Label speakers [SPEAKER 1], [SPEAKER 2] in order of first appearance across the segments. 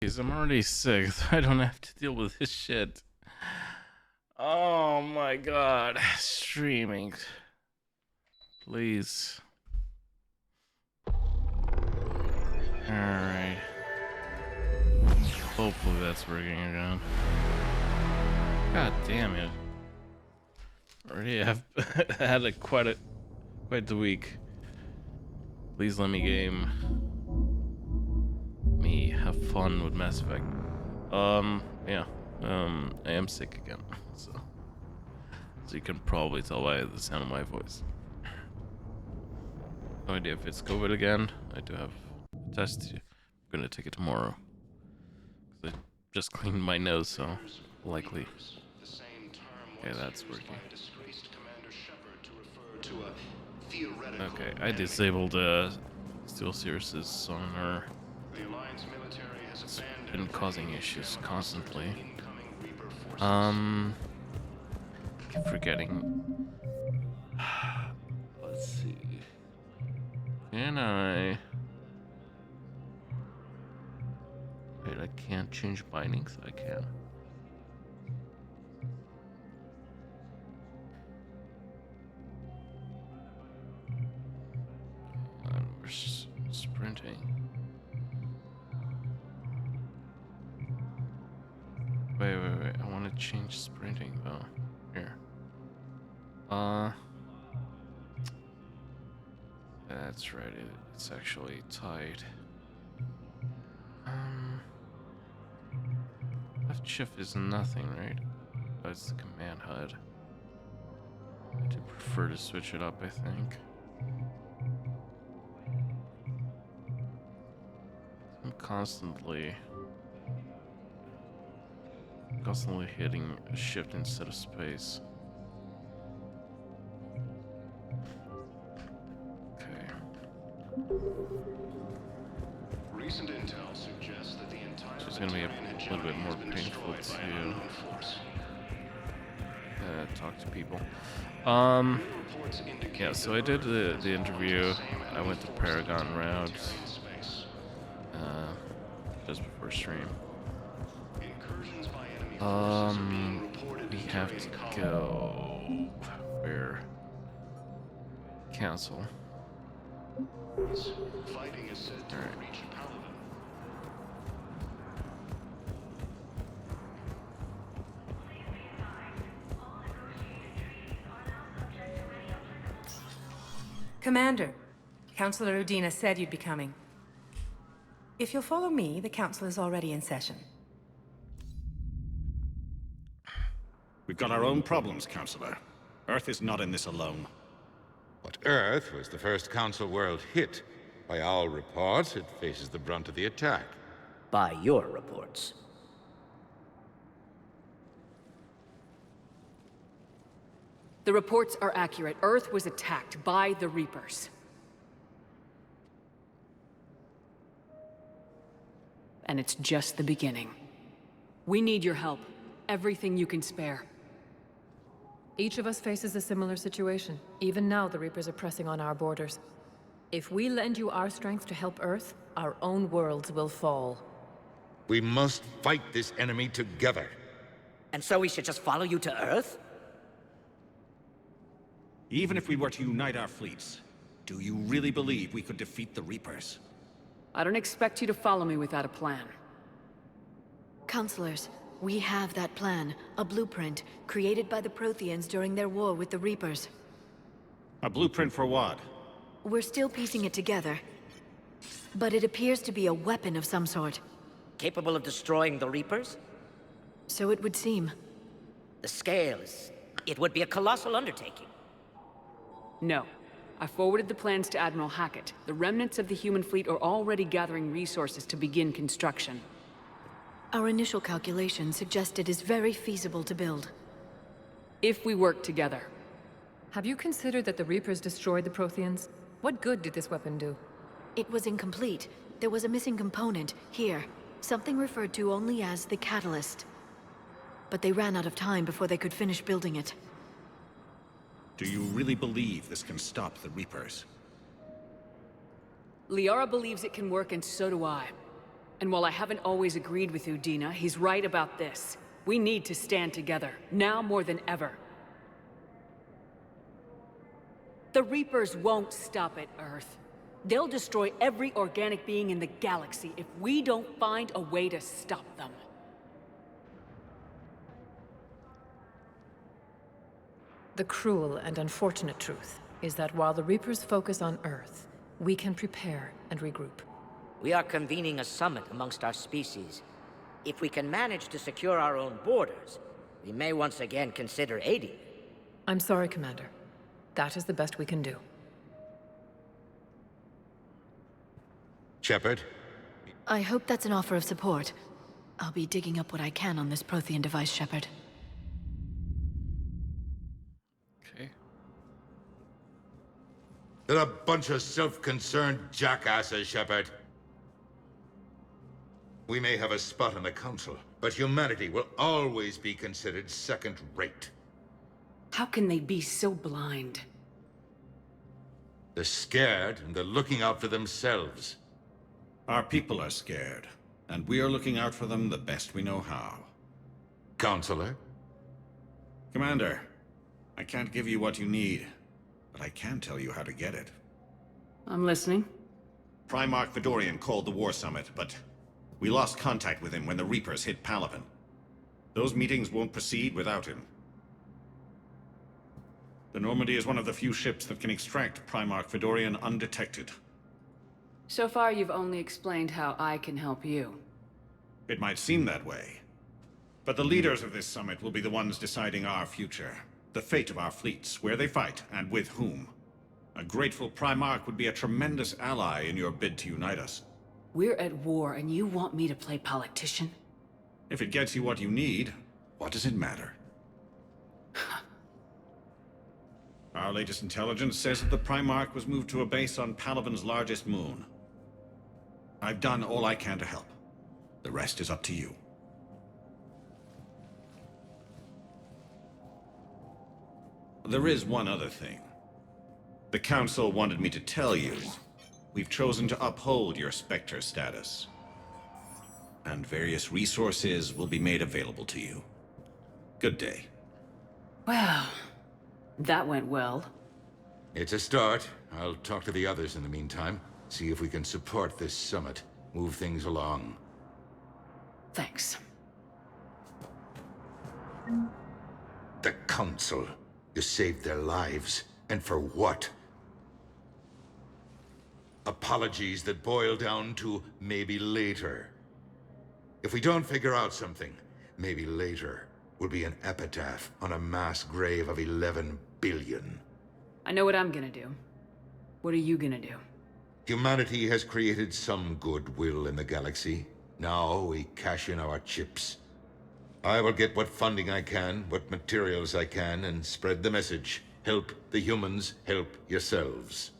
[SPEAKER 1] Jeez, I'm already sick, so I don't have to deal with this shit. Oh my god. Streaming. Please. Alright. Hopefully that's working again. God damn it. Already have had quite the week. Please let me game. Me have fun with Mass Effect. Yeah. I am sick again. So you can probably tell by the sound of my voice. No idea if it's COVID again. I do have a test. I'm gonna take it tomorrow. I just cleaned my nose, so likely. Okay, that's working. Okay, I disabled Steel Sirius's sonar. It's been causing issues constantly. Keep forgetting. Let's see. Can I? Wait, I can't change bindings. I can. And we're sprinting. Wait. I want to change sprinting though. Here. That's right. It's actually tied. Left shift is nothing, right? That's the command HUD. I do prefer to switch it up, I think. I'm constantly hitting a shift instead of space. Okay.
[SPEAKER 2] Recent intel suggests that the entire
[SPEAKER 1] So it's gonna be a little bit more painful to talk to people. Yeah, so I did the interview. I went the Paragon route just before stream. We have to go where? Council.
[SPEAKER 2] Fighting is said to have reached Paladin.
[SPEAKER 3] Commander, Councillor Udina said you'd be coming. If you'll follow me, the council is already in session.
[SPEAKER 4] We've got our own problems, Councillor. Earth is not in this alone.
[SPEAKER 5] But Earth was the first Council world hit. By all reports, it faces the brunt of the attack.
[SPEAKER 6] By your reports.
[SPEAKER 7] The reports are accurate. Earth was attacked by the Reapers. And it's just the beginning. We need your help. Everything you can spare.
[SPEAKER 8] Each of us faces a similar situation. Even now, the Reapers are pressing on our borders. If we lend you our strength to help Earth, our own worlds will fall.
[SPEAKER 5] We must fight this enemy together.
[SPEAKER 6] And so we should just follow you to Earth?
[SPEAKER 4] Even if we were to unite our fleets, do you really believe we could defeat the Reapers?
[SPEAKER 7] I don't expect you to follow me without a plan.
[SPEAKER 9] Counselors, we have that plan, a blueprint, created by the Protheans during their war with the Reapers.
[SPEAKER 4] A blueprint for what?
[SPEAKER 9] We're still piecing it together. But it appears to be a weapon of some sort.
[SPEAKER 6] Capable of destroying the Reapers?
[SPEAKER 9] So it would seem.
[SPEAKER 6] The scale is... it would be a colossal undertaking.
[SPEAKER 7] No. I forwarded the plans to Admiral Hackett. The remnants of the human fleet are already gathering resources to begin construction.
[SPEAKER 9] Our initial calculations suggest it is very feasible to build.
[SPEAKER 7] If we work together.
[SPEAKER 8] Have you considered that the Reapers destroyed the Protheans? What good did this weapon do?
[SPEAKER 9] It was incomplete. There was a missing component, here. Something referred to only as the catalyst. But they ran out of time before they could finish building it.
[SPEAKER 4] Do you really believe this can stop the Reapers?
[SPEAKER 7] Liara believes it can work, and so do I. And while I haven't always agreed with Udina, he's right about this. We need to stand together, now more than ever. The Reapers won't stop at Earth. They'll destroy every organic being in the galaxy if we don't find a way to stop them.
[SPEAKER 8] The cruel and unfortunate truth is that while the Reapers focus on Earth, we can prepare and regroup.
[SPEAKER 6] We are convening a summit amongst our species. If we can manage to secure our own borders, we may once again consider aiding.
[SPEAKER 8] I'm sorry, Commander. That is the best we can do.
[SPEAKER 5] Shepard?
[SPEAKER 9] I hope that's an offer of support. I'll be digging up what I can on this Prothean device, Shepard.
[SPEAKER 1] Okay.
[SPEAKER 5] They're a bunch of self-concerned jackasses, Shepard. We may have a spot on the Council, but humanity will always be considered second-rate.
[SPEAKER 7] How can they be so blind?
[SPEAKER 5] They're scared, and they're looking out for themselves.
[SPEAKER 4] Our people are scared, and we are looking out for them the best we know how.
[SPEAKER 5] Counselor?
[SPEAKER 4] Commander, I can't give you what you need, but I can tell you how to get it.
[SPEAKER 7] I'm listening.
[SPEAKER 4] Primarch Fedorian called the War Summit, but we lost contact with him when the Reapers hit Palaven. Those meetings won't proceed without him. The Normandy is one of the few ships that can extract Primarch Fedorian undetected.
[SPEAKER 7] So far, you've only explained how I can help you.
[SPEAKER 4] It might seem that way. But the leaders of this summit will be the ones deciding our future. The fate of our fleets, where they fight, and with whom. A grateful Primarch would be a tremendous ally in your bid to unite us.
[SPEAKER 7] We're at war, and you want me to play politician?
[SPEAKER 4] If it gets you what you need, what does it matter? Our latest intelligence says that the Primarch was moved to a base on Palaven's largest moon. I've done all I can to help. The rest is up to you. There is one other thing. The Council wanted me to tell you. We've chosen to uphold your Spectre status. And various resources will be made available to you. Good day.
[SPEAKER 7] Well, that went well.
[SPEAKER 5] It's a start. I'll talk to the others in the meantime. See if we can support this summit. Move things along.
[SPEAKER 7] Thanks.
[SPEAKER 5] The Council. You saved their lives. And for what? Apologies that boil down to maybe later. If we don't figure out something, maybe later will be an epitaph on a mass grave of 11 billion.
[SPEAKER 7] I know what I'm gonna do. What are you gonna do?
[SPEAKER 5] Humanity has created some goodwill in the galaxy. Now we cash in our chips. I will get what funding I can, what materials I can, and spread the message. Help the humans, help yourselves.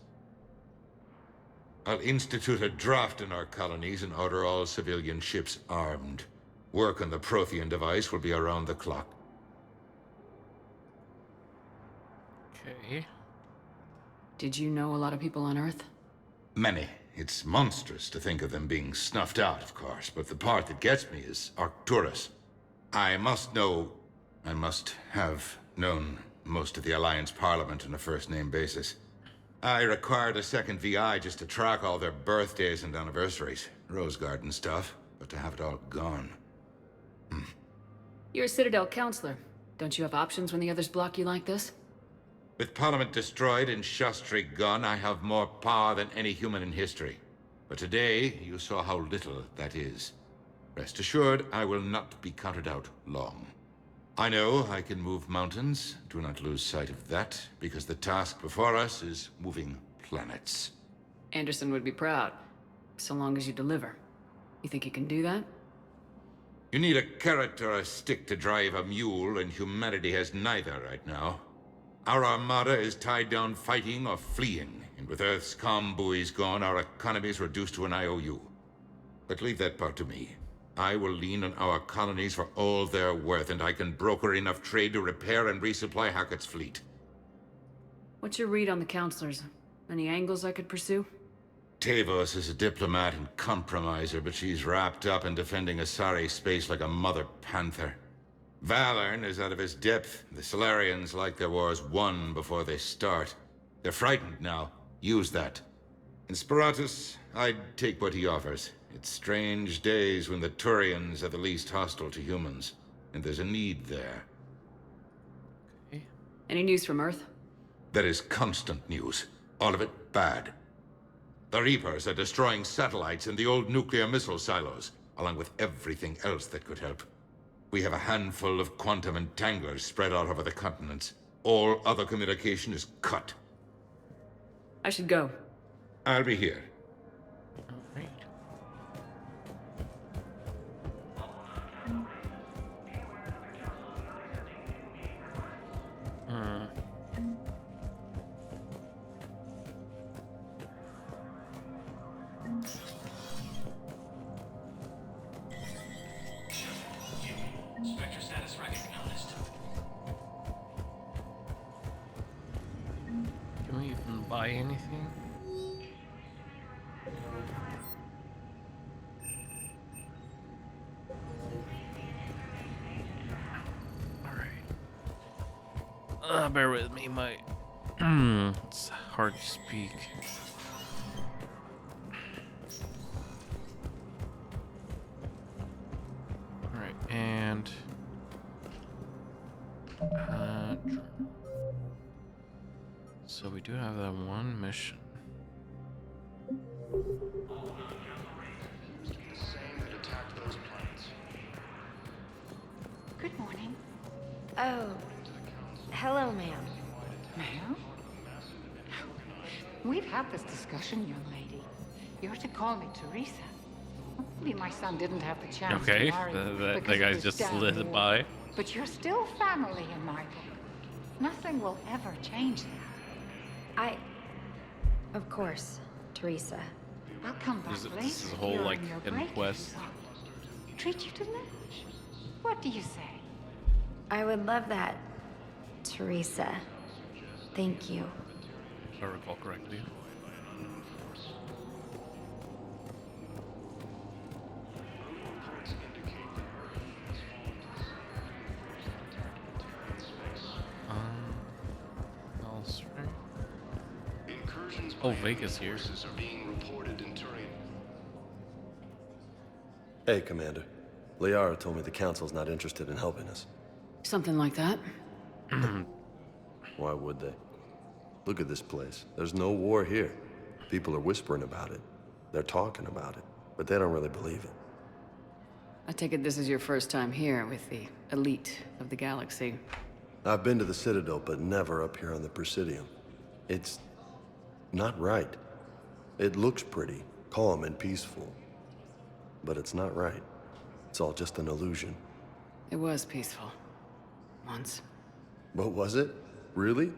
[SPEAKER 5] I'll institute a draft in our colonies and order all civilian ships armed. Work on the Prothean device will be around the clock.
[SPEAKER 1] Okay.
[SPEAKER 7] Did you know a lot of people on Earth?
[SPEAKER 5] Many. It's monstrous to think of them being snuffed out, of course, but the part that gets me is Arcturus. I must have known most of the Alliance Parliament on a first-name basis. I required a second VI just to track all their birthdays and anniversaries. Rose Garden stuff, but to have it all gone.
[SPEAKER 7] You're a Citadel counselor. Don't you have options when the others block you like this?
[SPEAKER 5] With Parliament destroyed and Shastri gone, I have more power than any human in history. But today, you saw how little that is. Rest assured, I will not be counted out long. I know I can move mountains. Do not lose sight of that, because the task before us is moving planets.
[SPEAKER 7] Anderson would be proud, so long as you deliver. You think you can do that?
[SPEAKER 5] You need a carrot or a stick to drive a mule, and humanity has neither right now. Our armada is tied down fighting or fleeing, and with Earth's comm buoys gone, our economy is reduced to an IOU. But leave that part to me. I will lean on our colonies for all they're worth, and I can broker enough trade to repair and resupply Hackett's fleet.
[SPEAKER 7] What's your read on the counselors? Any angles I could pursue?
[SPEAKER 5] Tavos is a diplomat and compromiser, but she's wrapped up in defending Asari space like a mother panther. Valorn is out of his depth. The Solarians like their wars won before they start. They're frightened now. Use that. In Sparatus, I'd take what he offers. It's strange days when the Turians are the least hostile to humans, and there's a need there.
[SPEAKER 1] Okay.
[SPEAKER 7] Any news from Earth?
[SPEAKER 5] There is constant news. All of it bad. The Reapers are destroying satellites and the old nuclear missile silos, along with everything else that could help. We have a handful of quantum entanglers spread out over the continents. All other communication is cut.
[SPEAKER 7] I should go.
[SPEAKER 5] I'll be here.
[SPEAKER 1] Alright.
[SPEAKER 2] Spectre status recognized.
[SPEAKER 1] Can we even buy anything? Alright. Bear with me, my... it's hard to speak. Alright, and... so we do have that one mission.
[SPEAKER 10] Good morning.
[SPEAKER 11] Oh, hello, ma'am.
[SPEAKER 10] Ma'am? We've had this discussion, young lady. You're to call me Teresa. Hopefully my son didn't have the chance
[SPEAKER 1] Okay,
[SPEAKER 10] to marry you
[SPEAKER 1] that
[SPEAKER 10] because
[SPEAKER 1] guy
[SPEAKER 10] of his
[SPEAKER 1] just
[SPEAKER 10] damn
[SPEAKER 1] slid
[SPEAKER 10] war.
[SPEAKER 1] by.
[SPEAKER 10] But you're still family in my book. Nothing will ever change that.
[SPEAKER 11] Of course, Teresa.
[SPEAKER 10] I'll come back later.
[SPEAKER 1] This is a whole,
[SPEAKER 10] during
[SPEAKER 1] like,
[SPEAKER 10] your
[SPEAKER 1] hidden
[SPEAKER 10] break,
[SPEAKER 1] quest.
[SPEAKER 10] Treat you to lunch. What do you say?
[SPEAKER 11] I would love that, Teresa. Thank you.
[SPEAKER 1] If I recall correctly. Else, right?
[SPEAKER 2] Incursions
[SPEAKER 1] Oh,
[SPEAKER 2] by
[SPEAKER 1] Vegas
[SPEAKER 2] enemy
[SPEAKER 1] here.
[SPEAKER 2] forces are being reported in Turian.
[SPEAKER 12] Hey, Commander. Liara told me the Council's not interested in helping us.
[SPEAKER 7] Something like that.
[SPEAKER 12] Why would they? Look at this place. There's no war here. People are whispering about it. They're talking about it, but they don't really believe it.
[SPEAKER 7] I take it this is your first time here with the elite of the galaxy.
[SPEAKER 12] I've been to the Citadel, but never up here on the Presidium. It's not right. It looks pretty, calm and peaceful, but it's not right. It's all just an illusion.
[SPEAKER 7] It was peaceful. Once.
[SPEAKER 12] But was it? Really?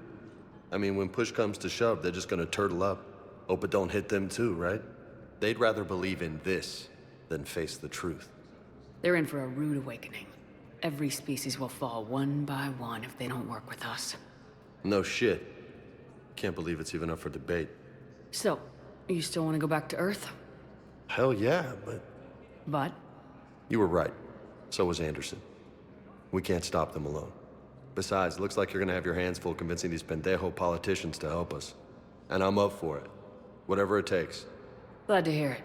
[SPEAKER 12] I mean, when push comes to shove, they're just gonna turtle up. Hope it don't hit them too, right? They'd rather believe in this than face the truth.
[SPEAKER 7] They're in for a rude awakening. Every species will fall one by one if they don't work with us.
[SPEAKER 12] No shit. Can't believe it's even up for debate.
[SPEAKER 7] So, you still want to go back to Earth?
[SPEAKER 12] Hell yeah, but...
[SPEAKER 7] But?
[SPEAKER 12] You were right. So was Anderson. We can't stop them alone. Besides, looks like you're gonna have your hands full convincing these pendejo politicians to help us. And I'm up for it. Whatever it takes.
[SPEAKER 7] Glad to hear it.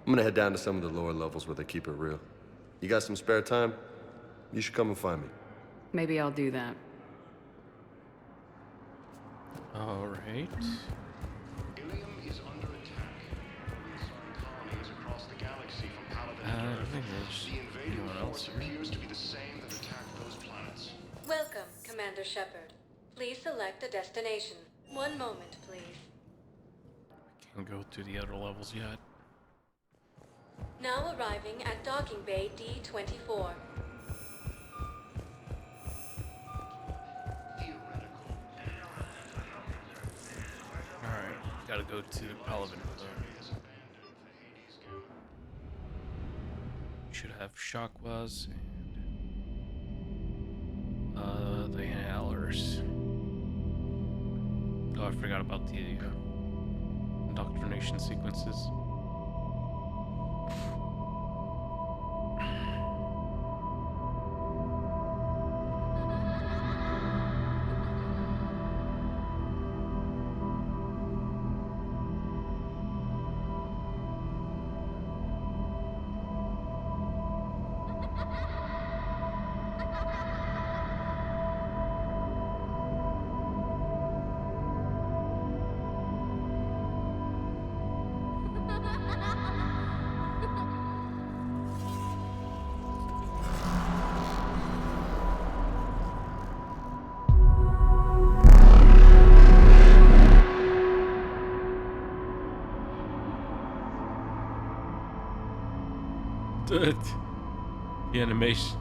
[SPEAKER 12] I'm gonna head down to some of the lower levels where they keep it real. You got some spare time? You should come and find me.
[SPEAKER 7] Maybe I'll do that.
[SPEAKER 1] Alright.
[SPEAKER 2] Ilium is under attack. Colonies across the galaxy from Paladin
[SPEAKER 1] I
[SPEAKER 2] to Earth.
[SPEAKER 1] think there's
[SPEAKER 2] The invading
[SPEAKER 1] anyone else
[SPEAKER 2] force
[SPEAKER 1] here.
[SPEAKER 2] appears to be the same that attacked those planets.
[SPEAKER 13] Welcome, Commander Shepard. Please select a destination. One moment, please.
[SPEAKER 1] Can't go to the other levels yet.
[SPEAKER 13] Now arriving at Docking Bay D-24.
[SPEAKER 1] Alright, gotta go to Paladin. Should have Shockwaz and the inhalers. Oh, I forgot about the Indoctrination sequences. The animation.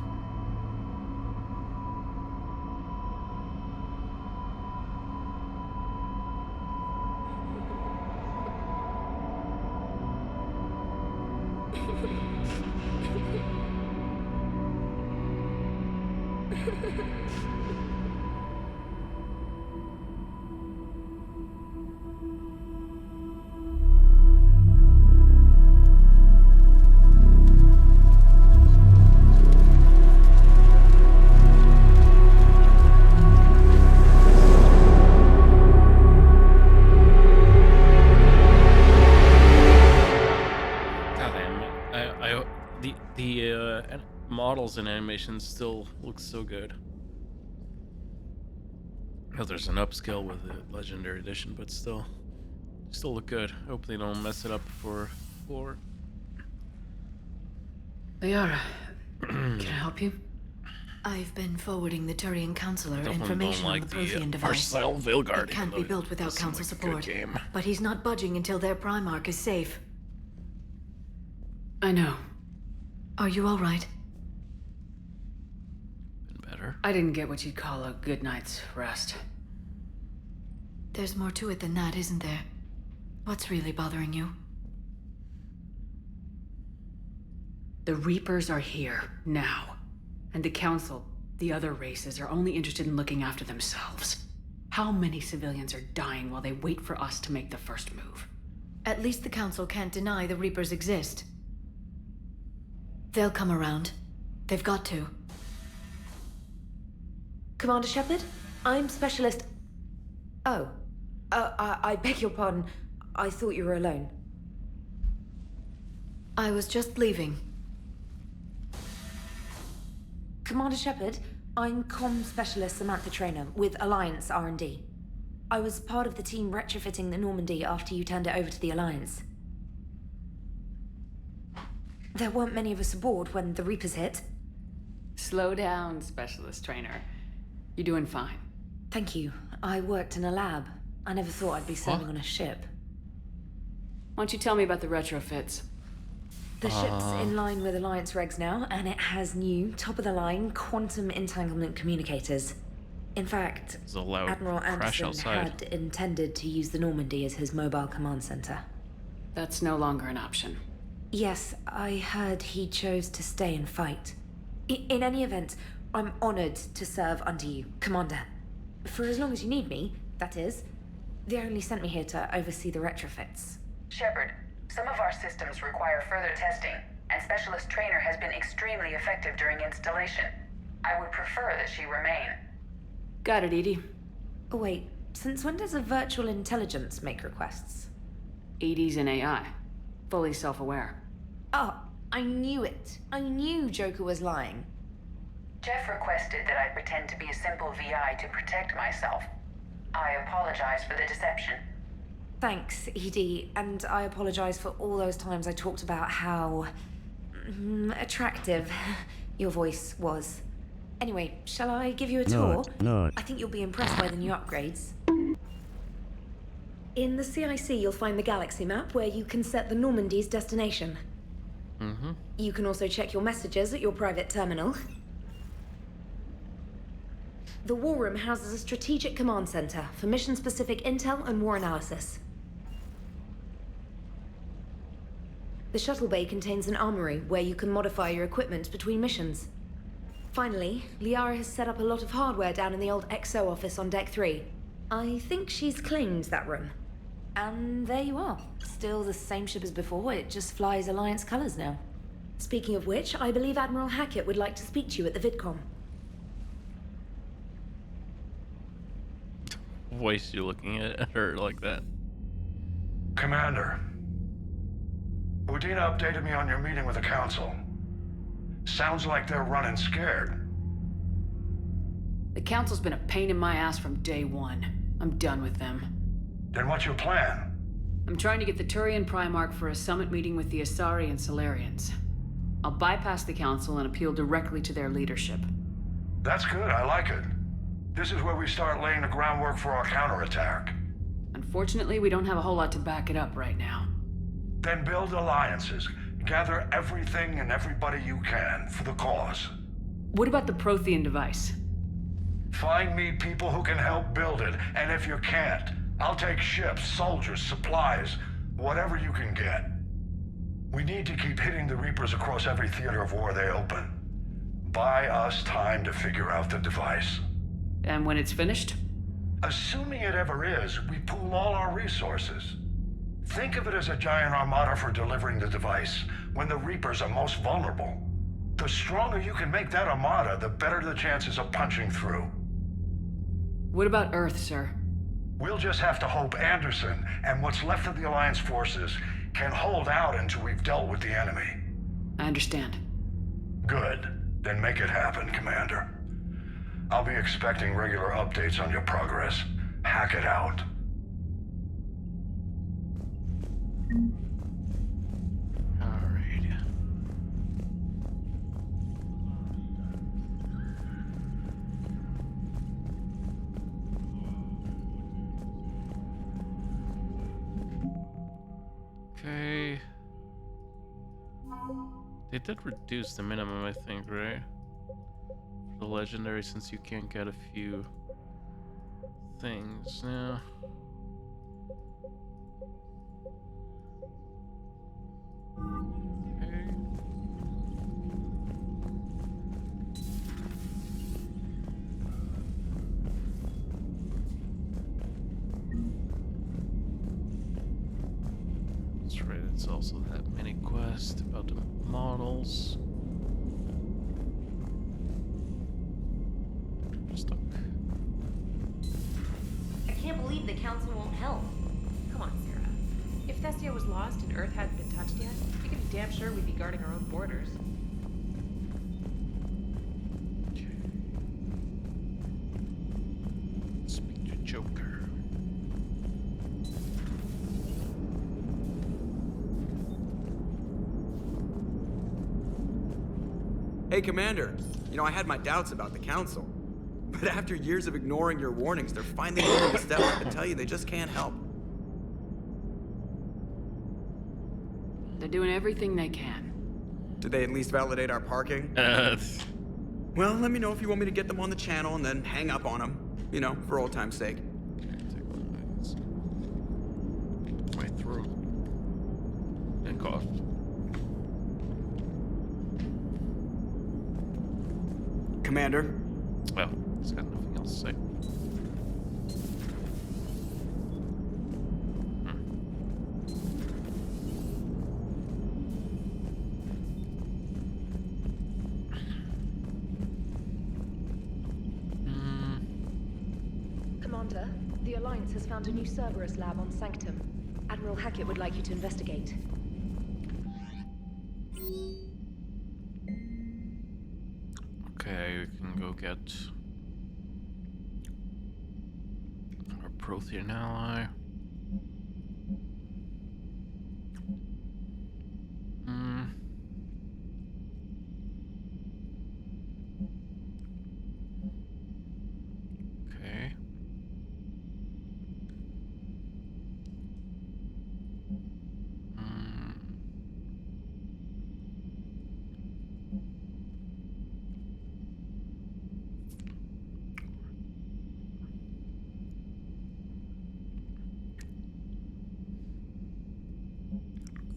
[SPEAKER 1] Models and animations still look so good. Oh, there's an upscale with the Legendary Edition, but still look good. Hope they don't mess it up for 4.
[SPEAKER 7] Liara, can I help you?
[SPEAKER 9] I've been forwarding the Turian Counselor
[SPEAKER 1] Definitely
[SPEAKER 9] information
[SPEAKER 1] don't
[SPEAKER 9] on
[SPEAKER 1] like
[SPEAKER 9] the Prothean
[SPEAKER 1] the
[SPEAKER 9] device.
[SPEAKER 1] Marcel Veilguard.
[SPEAKER 9] It can't be built without Council support,
[SPEAKER 1] game.
[SPEAKER 9] but he's not budging until their Primarch is safe.
[SPEAKER 7] I know.
[SPEAKER 9] Are you all right?
[SPEAKER 1] Been better.
[SPEAKER 7] I didn't get what you'd call a good night's rest.
[SPEAKER 9] There's more to it than that, isn't there? What's really bothering you?
[SPEAKER 7] The Reapers are here, now. And the Council, the other races, are only interested in looking after themselves. How many civilians are dying while they wait for us to make the first move?
[SPEAKER 9] At least the Council can't deny the Reapers exist. They'll come around. They've got to.
[SPEAKER 14] Commander Shepard? I'm Specialist... Oh. I beg your pardon. I thought you were alone.
[SPEAKER 9] I was just leaving.
[SPEAKER 14] Commander Shepard, I'm Comm Specialist Samantha Traynor with Alliance R&D. I was part of the team retrofitting the Normandy after you turned it over to the Alliance. There weren't many of us aboard when the Reapers hit.
[SPEAKER 7] Slow down, Specialist Trainer. You're doing fine.
[SPEAKER 14] Thank you. I worked in a lab. I never thought I'd be sailing on a ship.
[SPEAKER 7] Why don't you tell me about the retrofits?
[SPEAKER 14] The ship's in line with Alliance regs now, and it has new, top-of-the-line quantum entanglement communicators. In fact, Admiral Anderson had intended to use the Normandy as his mobile command center.
[SPEAKER 7] That's no longer an option.
[SPEAKER 14] Yes, I heard he chose to stay and fight. In any event, I'm honored to serve under you, Commander. For as long as you need me, that is. They only sent me here to oversee the retrofits.
[SPEAKER 15] Shepard, some of our systems require further testing, and Specialist Trainer has been extremely effective during installation. I would prefer that she remain.
[SPEAKER 7] Got it, Edie.
[SPEAKER 14] Oh, wait. Since when does a virtual intelligence make requests?
[SPEAKER 7] Edie's an AI. Fully self-aware.
[SPEAKER 14] Oh, I knew it. I knew Joker was lying.
[SPEAKER 15] Jeff requested that I pretend to be a simple VI to protect myself. I apologize for the deception.
[SPEAKER 14] Thanks, Edie, and I apologize for all those times I talked about how... attractive your voice was. Anyway, shall I give you a tour?
[SPEAKER 16] No.
[SPEAKER 14] I think you'll be impressed by the new upgrades. In the CIC, you'll find the galaxy map where you can set the Normandy's destination. You can also check your messages at your private terminal. The War Room houses a strategic command center for mission-specific intel and war analysis. The shuttle bay contains an armory where you can modify your equipment between missions. Finally, Liara has set up a lot of hardware down in the old XO office on Deck 3. I think she's claimed that room. And there you are. Still the same ship as before, it just flies Alliance colors now. Speaking of which, I believe Admiral Hackett would like to speak to you at the VidCon.
[SPEAKER 1] Voice you looking at her like that.
[SPEAKER 16] Commander, Udina updated me on your meeting with the Council. Sounds like they're running scared.
[SPEAKER 7] The Council's been a pain in my ass from day one. I'm done with them.
[SPEAKER 16] Then what's your plan?
[SPEAKER 7] I'm trying to get the Turian Primarch for a summit meeting with the Asari and Solarians. I'll bypass the Council and appeal directly to their leadership.
[SPEAKER 16] That's good, I like it. This is where we start laying the groundwork for our counterattack.
[SPEAKER 7] Unfortunately, we don't have a whole lot to back it up right now.
[SPEAKER 16] Then build alliances. Gather everything and everybody you can for the cause.
[SPEAKER 7] What about the Prothean device?
[SPEAKER 16] Find me people who can help build it, and if you can't, I'll take ships, soldiers, supplies, whatever you can get. We need to keep hitting the Reapers across every theater of war they open. Buy us time to figure out the device.
[SPEAKER 7] And when it's finished?
[SPEAKER 16] Assuming it ever is, we pool all our resources. Think of it as a giant armada for delivering the device, when the Reapers are most vulnerable. The stronger you can make that armada, the better the chances of punching through.
[SPEAKER 7] What about Earth, sir?
[SPEAKER 16] We'll just have to hope Anderson and what's left of the Alliance forces can hold out until we've dealt with the enemy.
[SPEAKER 7] I understand.
[SPEAKER 16] Good. Then make it happen, Commander. I'll be expecting regular updates on your progress. Hack it out.
[SPEAKER 1] Alright. Okay. They did reduce the minimum, I think, right? For the legendary, since you can't get a few things now. Okay. That's right, it's also that mini quest about the models. Stuck.
[SPEAKER 14] I can't believe the Council won't help.
[SPEAKER 17] Come on, Sarah. If Thestia was lost and Earth hadn't been touched yet, you can be damn sure we'd be guarding our own borders.
[SPEAKER 1] Speak to Joker.
[SPEAKER 18] Hey, Commander. You know, I had my doubts about the Council. But after years of ignoring your warnings, they're finally willing to step up and tell you they just can't help.
[SPEAKER 7] They're doing everything they can.
[SPEAKER 18] Did they at least validate our parking? Well, let me know if you want me to get them on the channel and then hang up on them. You know, for old time's sake.
[SPEAKER 1] My throat. And cough.
[SPEAKER 18] Commander?
[SPEAKER 1] Well, he's got nothing else to say.
[SPEAKER 19] Commander, the Alliance has found a new Cerberus lab on Sanctum. Admiral Hackett would like you to investigate.
[SPEAKER 1] Okay, we can go get our Prothean ally. Okay.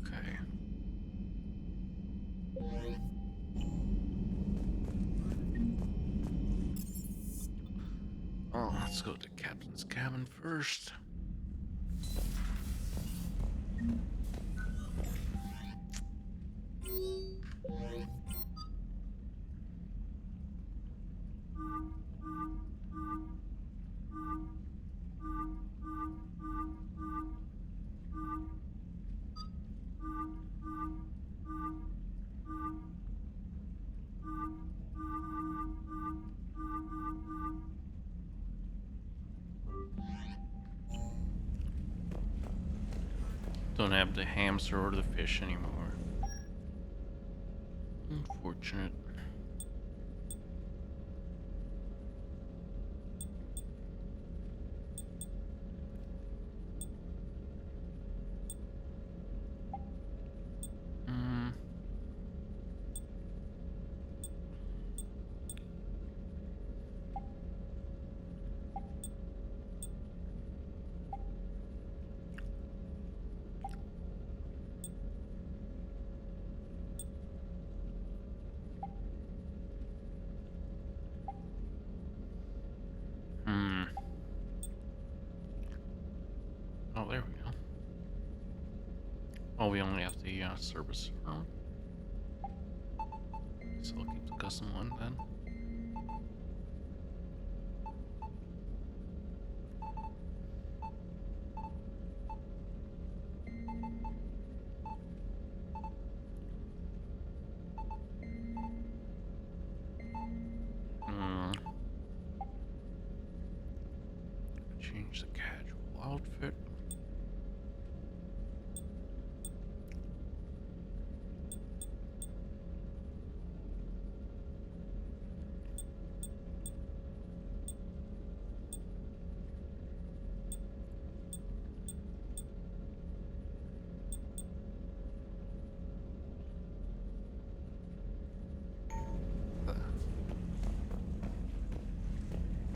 [SPEAKER 1] Okay. Oh, let's go to the captain's cabin first. Don't have the hamster or the fish anymore. Unfortunate. Oh, there we go. Oh, we only have the service room. So I'll keep the custom one then. Change the casual outfit.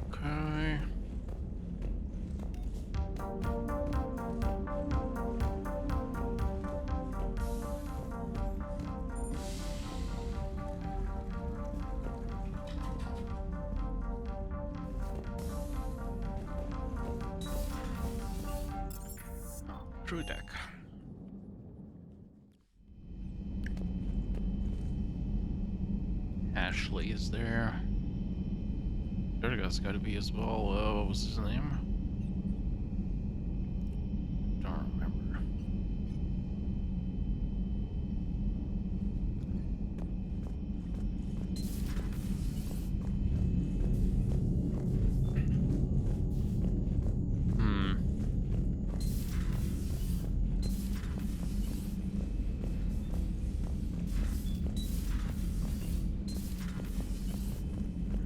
[SPEAKER 1] Okay. True deck. Ashley is there. Durga's got to be as well. What was his name? Don't remember.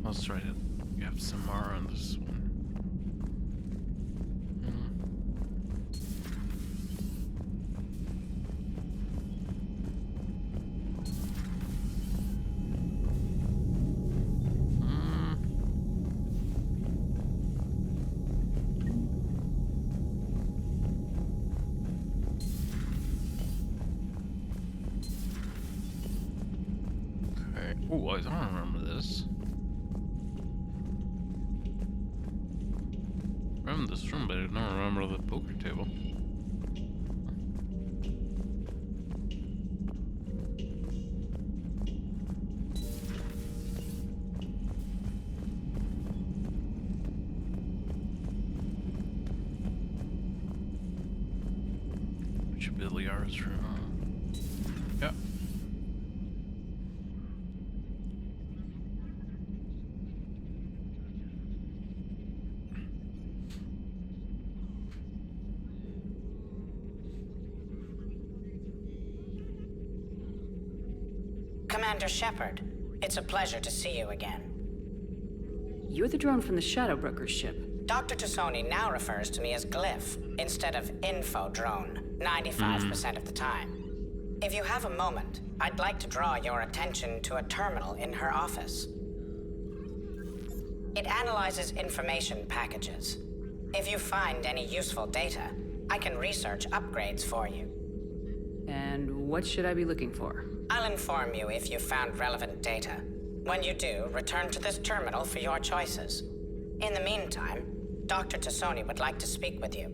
[SPEAKER 1] Let's try to get some more on this one. Okay. Oh, I don't remember this. I remember this room, but I don't remember the poker table. Which billiards room? Yeah.
[SPEAKER 6] Commander Shepard, it's a pleasure to see you again.
[SPEAKER 7] You're the drone from the Shadow Broker's ship.
[SPEAKER 6] Dr. Tassoni now refers to me as Glyph instead of Info Drone, 95% of the time. If you have a moment, I'd like to draw your attention to a terminal in her office. It analyzes information packages. If you find any useful data, I can research upgrades for you.
[SPEAKER 7] And what should I be looking for?
[SPEAKER 6] I'll inform you if you found relevant data. When you do, return to this terminal for your choices. In the meantime, Dr. Tassoni would like to speak with you.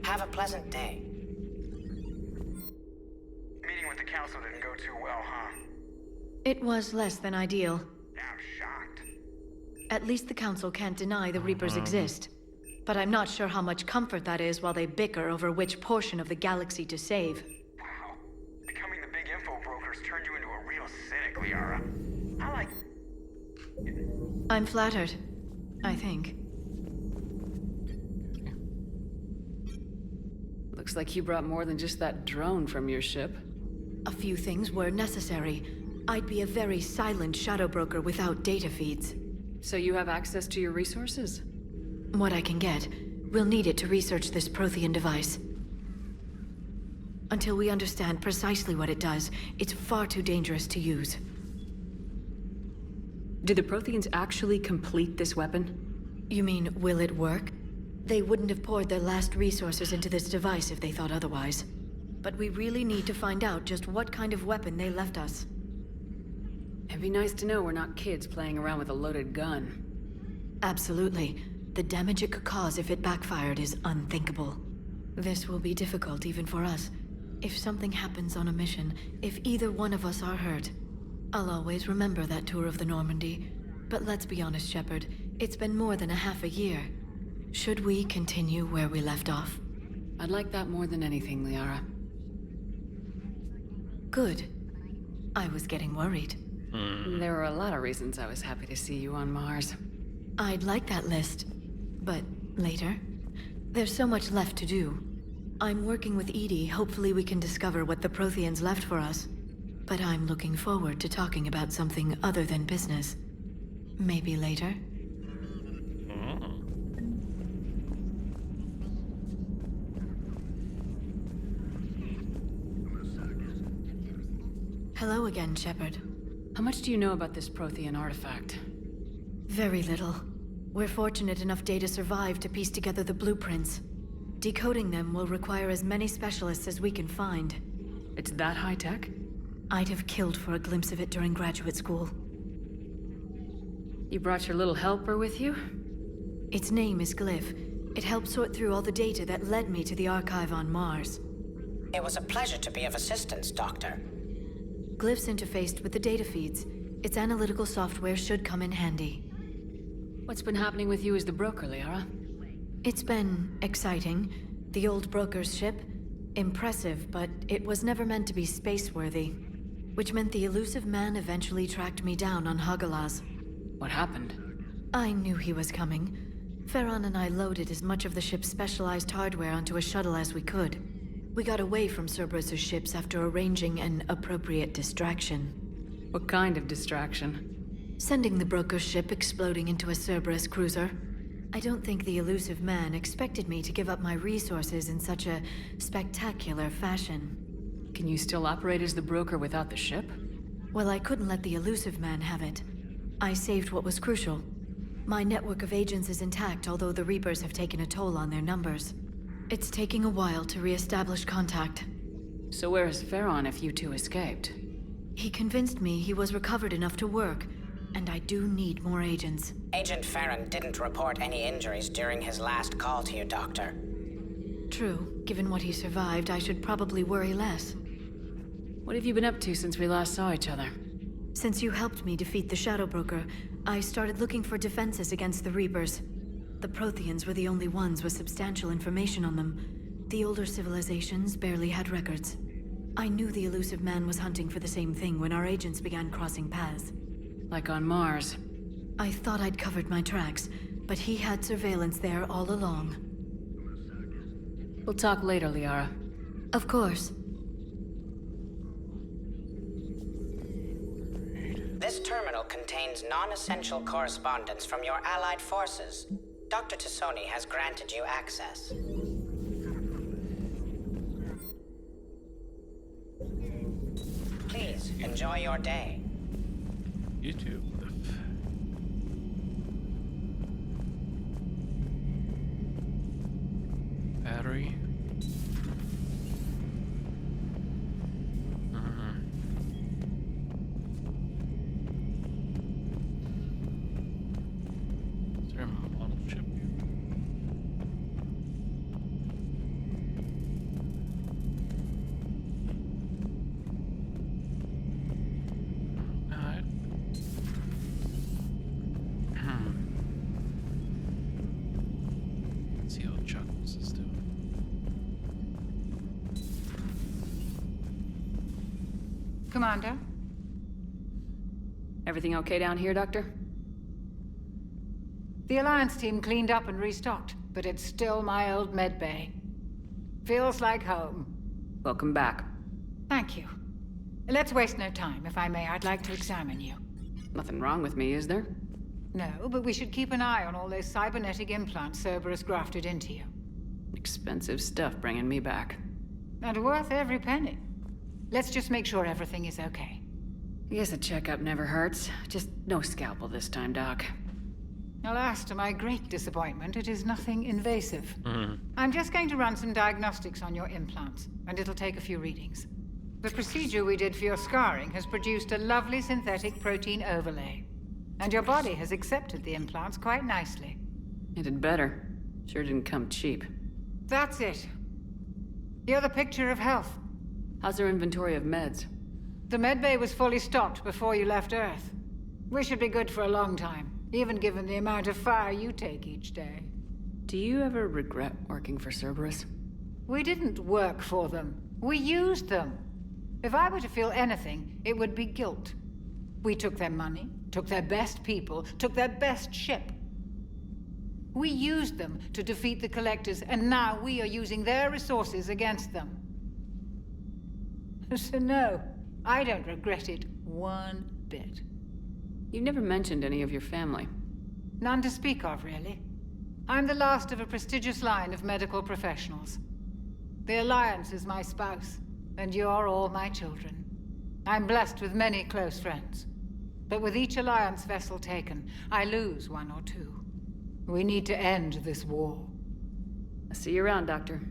[SPEAKER 6] Have a pleasant day.
[SPEAKER 15] the council didn't go too well, huh?
[SPEAKER 9] It was less than ideal.
[SPEAKER 15] I'm shocked.
[SPEAKER 9] At least the council can't deny the Reapers exist. But I'm not sure how much comfort that is while they bicker over which portion of the galaxy to save.
[SPEAKER 15] Wow. Becoming the big info brokers turned you into a real cynic, Liara. I like...
[SPEAKER 9] I'm flattered, I think.
[SPEAKER 7] Looks like you brought more than just that drone from your ship.
[SPEAKER 9] A few things were necessary. I'd be a very silent shadow broker without data feeds.
[SPEAKER 7] So you have access to your resources?
[SPEAKER 9] What I can get. We'll need it to research this Prothean device. Until we understand precisely what it does, it's far too dangerous to use.
[SPEAKER 7] Did the Protheans actually complete this weapon?
[SPEAKER 9] You mean, will it work? They wouldn't have poured their last resources into this device if they thought otherwise. But we really need to find out just what kind of weapon they left us.
[SPEAKER 7] It'd be nice to know we're not kids playing around with a loaded gun.
[SPEAKER 9] Absolutely. The damage it could cause if it backfired is unthinkable. This will be difficult even for us. If something happens on a mission, if either one of us are hurt, I'll always remember that tour of the Normandy. But let's be honest, Shepard. It's been more than a half a year. Should we continue where we left off?
[SPEAKER 7] I'd like that more than anything, Liara.
[SPEAKER 9] Good. I was getting worried.
[SPEAKER 7] There were a lot of reasons I was happy to see you on Mars.
[SPEAKER 9] I'd like that list. But later? There's so much left to do. I'm working with Edie. Hopefully we can discover what the Protheans left for us. But I'm looking forward to talking about something other than business. Maybe later? Hello again, Shepard.
[SPEAKER 7] How much do you know about this Prothean artifact?
[SPEAKER 9] Very little. We're fortunate enough Data survived to piece together the blueprints. Decoding them will require as many specialists as we can find.
[SPEAKER 7] It's that high-tech?
[SPEAKER 9] I'd have killed for a glimpse of it during graduate school.
[SPEAKER 7] You brought your little helper with you?
[SPEAKER 9] Its name is Glyph. It helped sort through all the data that led me to the archive on Mars.
[SPEAKER 6] It was a pleasure to be of assistance, Doctor.
[SPEAKER 9] Glyph's interfaced with the data feeds. Its analytical software should come in handy.
[SPEAKER 7] What's been happening with you as the broker, Liara?
[SPEAKER 9] It's been exciting. The old broker's ship? Impressive, but it was never meant to be space-worthy. Which meant the elusive man eventually tracked me down on Hagalaz.
[SPEAKER 7] What happened?
[SPEAKER 9] I knew he was coming. Farron and I loaded as much of the ship's specialized hardware onto a shuttle as we could. We got away from Cerberus' ships after arranging an appropriate distraction.
[SPEAKER 7] What kind of distraction?
[SPEAKER 9] Sending the broker's ship exploding into a Cerberus cruiser. I don't think the elusive man expected me to give up my resources in such a spectacular fashion.
[SPEAKER 7] Can you still operate as the broker without the ship?
[SPEAKER 9] Well, I couldn't let the elusive man have it. I saved what was crucial. My network of agents is intact, although the Reapers have taken a toll on their numbers. It's taking a while to re-establish contact.
[SPEAKER 7] So where is Farron if you two escaped?
[SPEAKER 9] He convinced me he was recovered enough to work, and I do need more agents.
[SPEAKER 6] Agent Farron didn't report any injuries during his last call to you, Doctor.
[SPEAKER 9] True. Given what he survived, I should probably worry less.
[SPEAKER 7] What have you been up to since we last saw each other?
[SPEAKER 9] Since you helped me defeat the Shadow Broker, I started looking for defenses against the Reapers. The Protheans were the only ones with substantial information on them. The older civilizations barely had records. I knew the elusive man was hunting for the same thing when our agents began crossing paths.
[SPEAKER 7] Like on Mars.
[SPEAKER 9] I thought I'd covered my tracks, but he had surveillance there all along.
[SPEAKER 7] We'll talk later, Liara.
[SPEAKER 9] Of course.
[SPEAKER 6] This terminal contains non-essential correspondence from your allied forces. Dr. Tassoni has granted you access. Please, enjoy your day.
[SPEAKER 1] You too. Battery. Is there a model chip here? See how Chuckles is doing.
[SPEAKER 10] Commander?
[SPEAKER 7] Everything okay down here, Doctor?
[SPEAKER 10] The Alliance team cleaned up and restocked, but it's still my old med bay. Feels like home.
[SPEAKER 7] Welcome back.
[SPEAKER 10] Thank you. Let's waste no time. If I may, I'd like to examine you.
[SPEAKER 7] Nothing wrong with me, is there?
[SPEAKER 10] No, but we should keep an eye on all those cybernetic implants Cerberus grafted into you.
[SPEAKER 7] Expensive stuff bringing me back.
[SPEAKER 10] And worth every penny. Let's just make sure everything is okay.
[SPEAKER 7] I guess a checkup never hurts. Just no scalpel this time, Doc.
[SPEAKER 10] Alas, to my great disappointment, it is nothing invasive.
[SPEAKER 1] Mm-hmm.
[SPEAKER 10] I'm just going to run some diagnostics on your implants, and it'll take a few readings. The procedure we did for your scarring has produced a lovely synthetic protein overlay. And your body has accepted the implants quite nicely.
[SPEAKER 7] It did better. Sure didn't come cheap.
[SPEAKER 10] That's it. You're the picture of health.
[SPEAKER 7] How's our inventory of meds?
[SPEAKER 10] The medbay was fully stocked before you left Earth. We should be good for a long time, even given the amount of fire you take each day.
[SPEAKER 7] Do you ever regret working for Cerberus?
[SPEAKER 10] We didn't work for them. We used them. If I were to feel anything, it would be guilt. We took their money, took their best people, took their best ship. We used them to defeat the Collectors, and now we are using their resources against them. So no, I don't regret it one bit.
[SPEAKER 7] You never mentioned any of your family.
[SPEAKER 10] None to speak of, really. I'm the last of a prestigious line of medical professionals. The Alliance is my spouse, and you're all my children. I'm blessed with many close friends. But with each Alliance vessel taken, I lose one or two. We need to end this war.
[SPEAKER 7] I'll see you around, Doctor.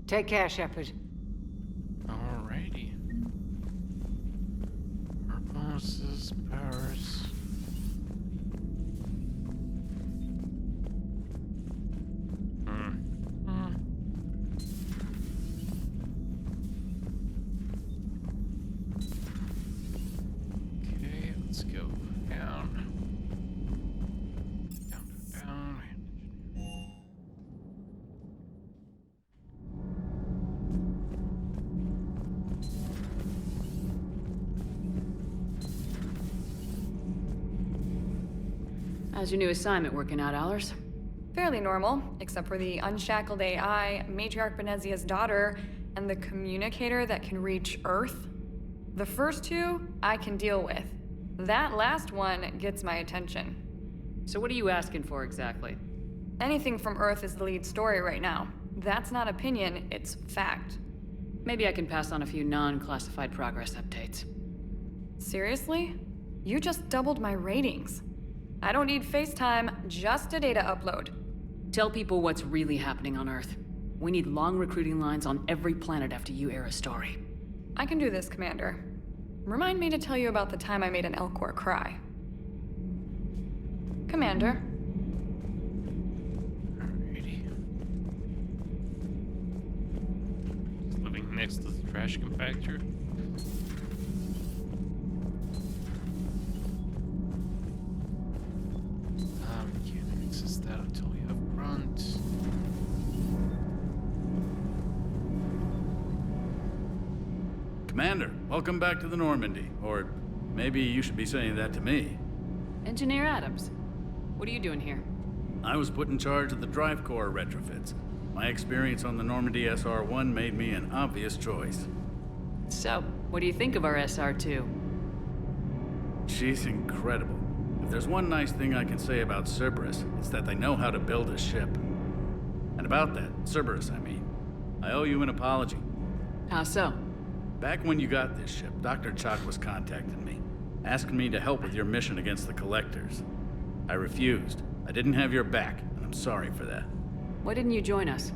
[SPEAKER 10] Take care, Shepard.
[SPEAKER 1] Alrighty. Our bosses, Paris. Okay, let's go down. Down.
[SPEAKER 7] How's your new assignment working out, Allers?
[SPEAKER 20] Fairly normal, except for the unshackled AI, Matriarch Benezia's daughter, and the communicator that can reach Earth. The first two, I can deal with. That last one gets my attention.
[SPEAKER 7] So what are you asking for exactly?
[SPEAKER 20] Anything from Earth is the lead story right now. That's not opinion, it's fact.
[SPEAKER 7] Maybe I can pass on a few non-classified progress updates.
[SPEAKER 20] Seriously? You just doubled my ratings. I don't need FaceTime, just a data upload.
[SPEAKER 7] Tell people what's really happening on Earth. We need long recruiting lines on every planet after you air a story.
[SPEAKER 20] I can do this, Commander. Remind me to tell you about the time I made an Elcor cry. Commander.
[SPEAKER 1] Alrighty. Just living next to the trash compactor. Can't access that until we have grunt.
[SPEAKER 21] Commander, welcome back to the Normandy. Or maybe you should be saying that to me.
[SPEAKER 7] Engineer Adams, what are you doing here?
[SPEAKER 21] I was put in charge of the drive core retrofits. My experience on the Normandy SR-1 made me an obvious choice.
[SPEAKER 7] So, what do you think of our SR-2?
[SPEAKER 21] She's incredible. If there's one nice thing I can say about Cerberus, it's that they know how to build a ship. And about that, Cerberus, I mean, I owe you an apology.
[SPEAKER 7] How so?
[SPEAKER 21] Back when you got this ship, Dr. Chalk was contacting me, asking me to help with your mission against the Collectors. I refused. I didn't have your back, and I'm sorry for that.
[SPEAKER 7] Why didn't you join us?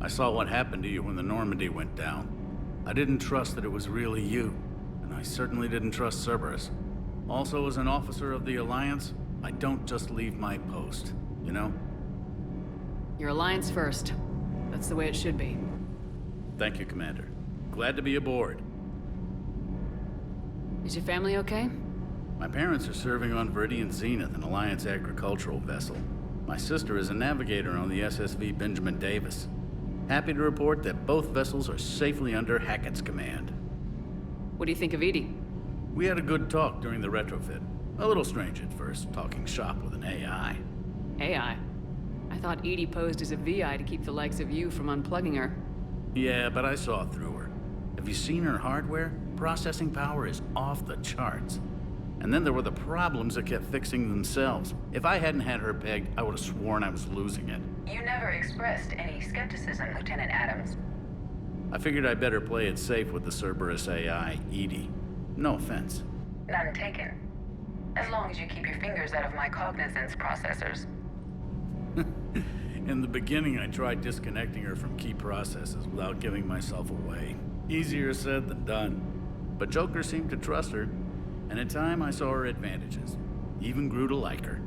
[SPEAKER 21] I saw what happened to you when the Normandy went down. I didn't trust that it was really you, and I certainly didn't trust Cerberus. Also, as an officer of the Alliance, I don't just leave my post, you know?
[SPEAKER 7] Your Alliance first. That's the way it should be.
[SPEAKER 21] Thank you, Commander. Glad to be aboard.
[SPEAKER 7] Is your family okay?
[SPEAKER 21] My parents are serving on Viridian Zenith, an Alliance agricultural vessel. My sister is a navigator on the SSV Benjamin Davis. Happy to report that both vessels are safely under Hackett's command.
[SPEAKER 7] What do you think of Edie?
[SPEAKER 21] We had a good talk during the retrofit. A little strange at first, talking shop with an AI.
[SPEAKER 7] AI? I thought Edie posed as a VI to keep the likes of you from unplugging her.
[SPEAKER 21] Yeah, but I saw through her. Have you seen her hardware? Processing power is off the charts. And then there were the problems that kept fixing themselves. If I hadn't had her pegged, I would have sworn I was losing it.
[SPEAKER 15] You never expressed any skepticism, Lieutenant Adams.
[SPEAKER 21] I figured I'd better play it safe with the Cerberus AI, Edie. No offense.
[SPEAKER 15] None taken. As long as you keep your fingers out of my cognizance processors.
[SPEAKER 21] In the beginning, I tried disconnecting her from key processes without giving myself away. Easier said than done. But Joker seemed to trust her. And in time, I saw her advantages. Even grew to like her.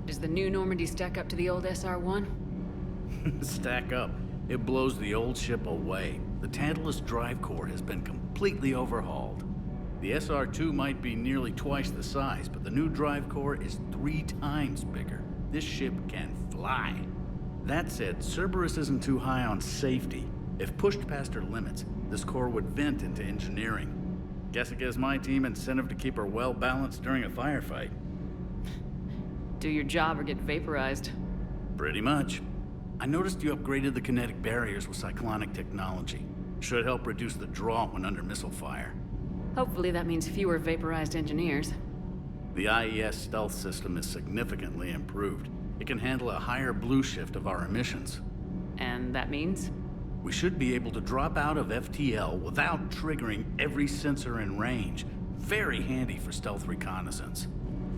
[SPEAKER 7] Does the new Normandy stack up to the old SR-1?
[SPEAKER 21] Stack up. It blows the old ship away. The Tantalus drive core has been completely overhauled. The SR-2 might be nearly twice the size, but the new drive core is 3 times bigger. This ship can fly. That said, Cerberus isn't too high on safety. If pushed past her limits, this core would vent into engineering. Guess it gives my team incentive to keep her well balanced during a firefight.
[SPEAKER 7] Do your job or get vaporized.
[SPEAKER 21] Pretty much. I noticed you upgraded the kinetic barriers with cyclonic technology. Should help reduce the draw when under missile fire.
[SPEAKER 7] Hopefully that means fewer vaporized engineers.
[SPEAKER 21] The IES stealth system is significantly improved. It can handle a higher blue shift of our emissions.
[SPEAKER 7] And that means?
[SPEAKER 21] We should be able to drop out of FTL without triggering every sensor in range. Very handy for stealth reconnaissance.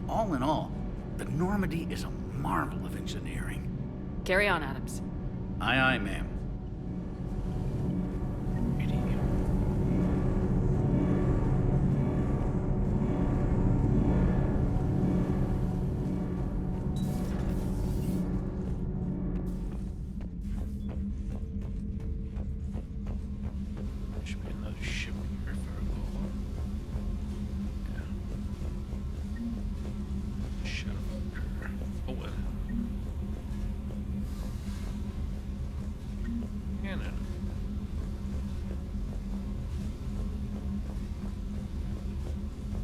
[SPEAKER 21] All in all, the Normandy is a marvel of engineering.
[SPEAKER 7] Carry on, Adams.
[SPEAKER 21] Aye, aye, ma'am.
[SPEAKER 1] Should be another ship here if I recall. Yeah. Shut up. Oh, what? Cannon.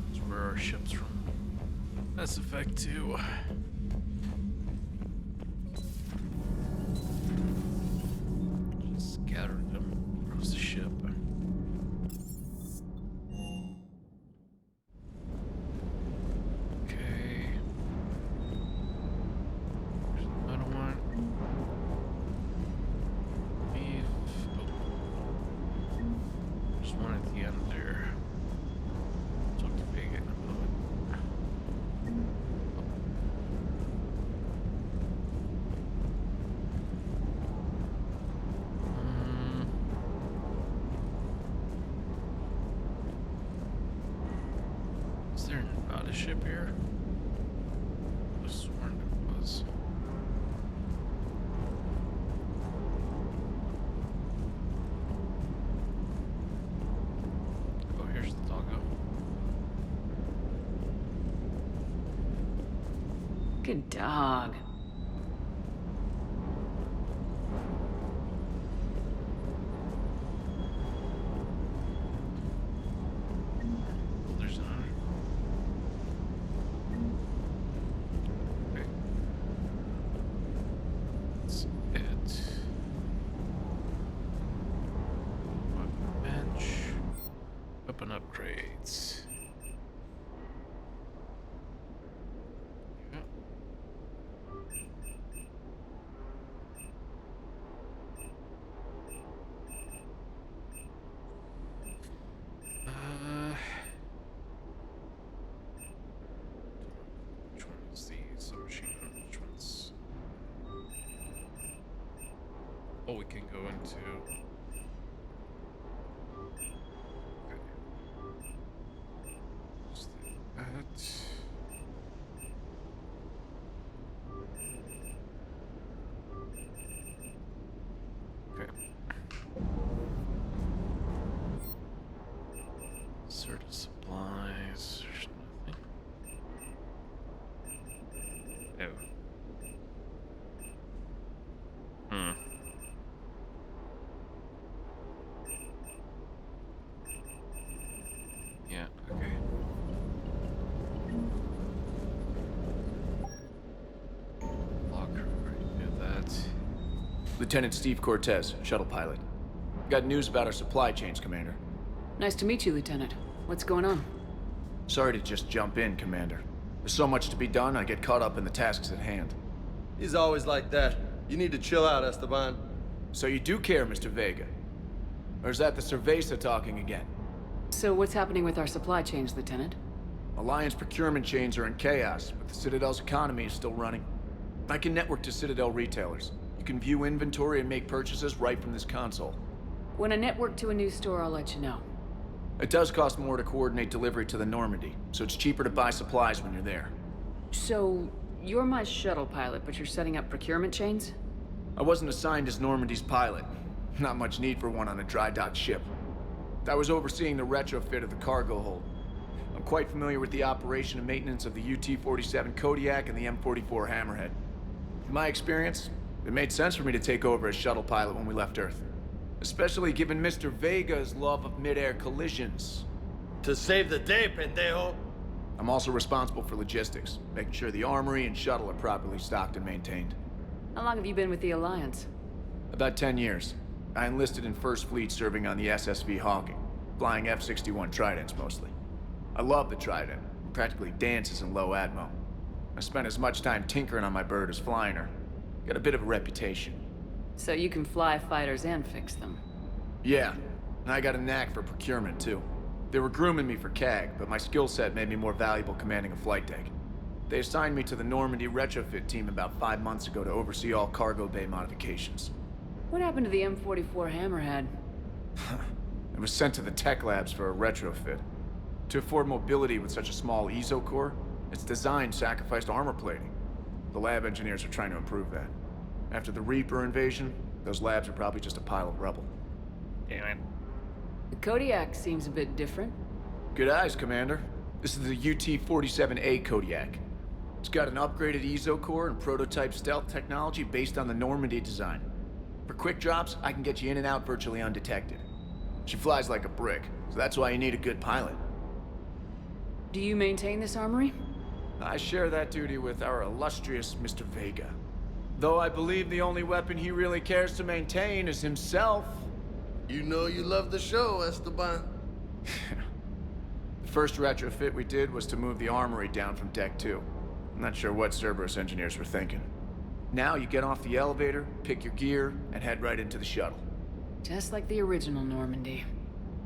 [SPEAKER 1] That's where our ship's from. That's effect 2. Just scattered them across the ship. Okay. There's another one. Beef. Oh. There's one at the end there. Talk to Big in a moment. Is there not a ship here? I was sworn there was. Oh, here's the doggo.
[SPEAKER 7] Good dog.
[SPEAKER 1] Oh, there's another. Okay. That's it. Weapon bench. Weapon upgrades. Yeah. Which one is the submachine gun? Which one's... Oh, we can go into... Okay. Just do that. Okay. Sort of supplies. There's nothing. Oh.
[SPEAKER 3] Lieutenant Steve Cortez, shuttle pilot. Got news about our supply chains, Commander.
[SPEAKER 7] Nice to meet you, Lieutenant. What's going on?
[SPEAKER 3] Sorry to just jump in, Commander. There's so much to be done, I get caught up in the tasks at hand.
[SPEAKER 12] He's always like that. You need to chill out, Esteban.
[SPEAKER 3] So you do care, Mr. Vega? Or is that the Cerveza talking again?
[SPEAKER 7] So what's happening with our supply chains, Lieutenant?
[SPEAKER 3] Alliance procurement chains are in chaos, but the Citadel's economy is still running. I can network to Citadel retailers. You can view inventory and make purchases right from this console.
[SPEAKER 7] When I network to a new store, I'll let you know.
[SPEAKER 3] It does cost more to coordinate delivery to the Normandy, so it's cheaper to buy supplies when you're there.
[SPEAKER 7] So, you're my shuttle pilot, but you're setting up procurement chains?
[SPEAKER 3] I wasn't assigned as Normandy's pilot. Not much need for one on a dry dock ship. I was overseeing the retrofit of the cargo hold. I'm quite familiar with the operation and maintenance of the UT-47 Kodiak and the M44 Hammerhead. In my experience, it made sense for me to take over as shuttle pilot when we left Earth. Especially given Mr. Vega's love of mid-air collisions.
[SPEAKER 12] To save the day, pendejo.
[SPEAKER 3] I'm also responsible for logistics, making sure the armory and shuttle are properly stocked and maintained.
[SPEAKER 7] How long have you been with the Alliance?
[SPEAKER 3] About 10 years. I enlisted in First Fleet serving on the SSV Hawking, flying F-61 Tridents mostly. I love the Trident, it practically dances in low atmo. I spent as much time tinkering on my bird as flying her. Got a bit of a reputation.
[SPEAKER 7] So you can fly fighters and fix them?
[SPEAKER 3] Yeah, and I got a knack for procurement too. They were grooming me for CAG, but my skill set made me more valuable commanding a flight deck. They assigned me to the Normandy retrofit team about 5 months ago to oversee all cargo bay modifications.
[SPEAKER 7] What happened to the M44 Hammerhead?
[SPEAKER 3] It was sent to the tech labs for a retrofit. To afford mobility with such a small ESO core, its design sacrificed armor plating. The lab engineers are trying to improve that. After the Reaper invasion, those labs are probably just a pile of rubble.
[SPEAKER 1] Damn it.
[SPEAKER 7] The Kodiak seems a bit different.
[SPEAKER 3] Good eyes, Commander. This is the UT-47A Kodiak. It's got an upgraded ESO core and prototype stealth technology based on the Normandy design. For quick drops, I can get you in and out virtually undetected. She flies like a brick, so that's why you need a good pilot.
[SPEAKER 7] Do you maintain this armory?
[SPEAKER 3] I share that duty with our illustrious Mr. Vega. Though I believe the only weapon he really cares to maintain is himself.
[SPEAKER 12] You know you love the show, Esteban.
[SPEAKER 3] The first retrofit we did was to move the armory down from Deck 2. I'm not sure what Cerberus engineers were thinking. Now you get off the elevator, pick your gear, and head right into the shuttle.
[SPEAKER 7] Just like the original Normandy.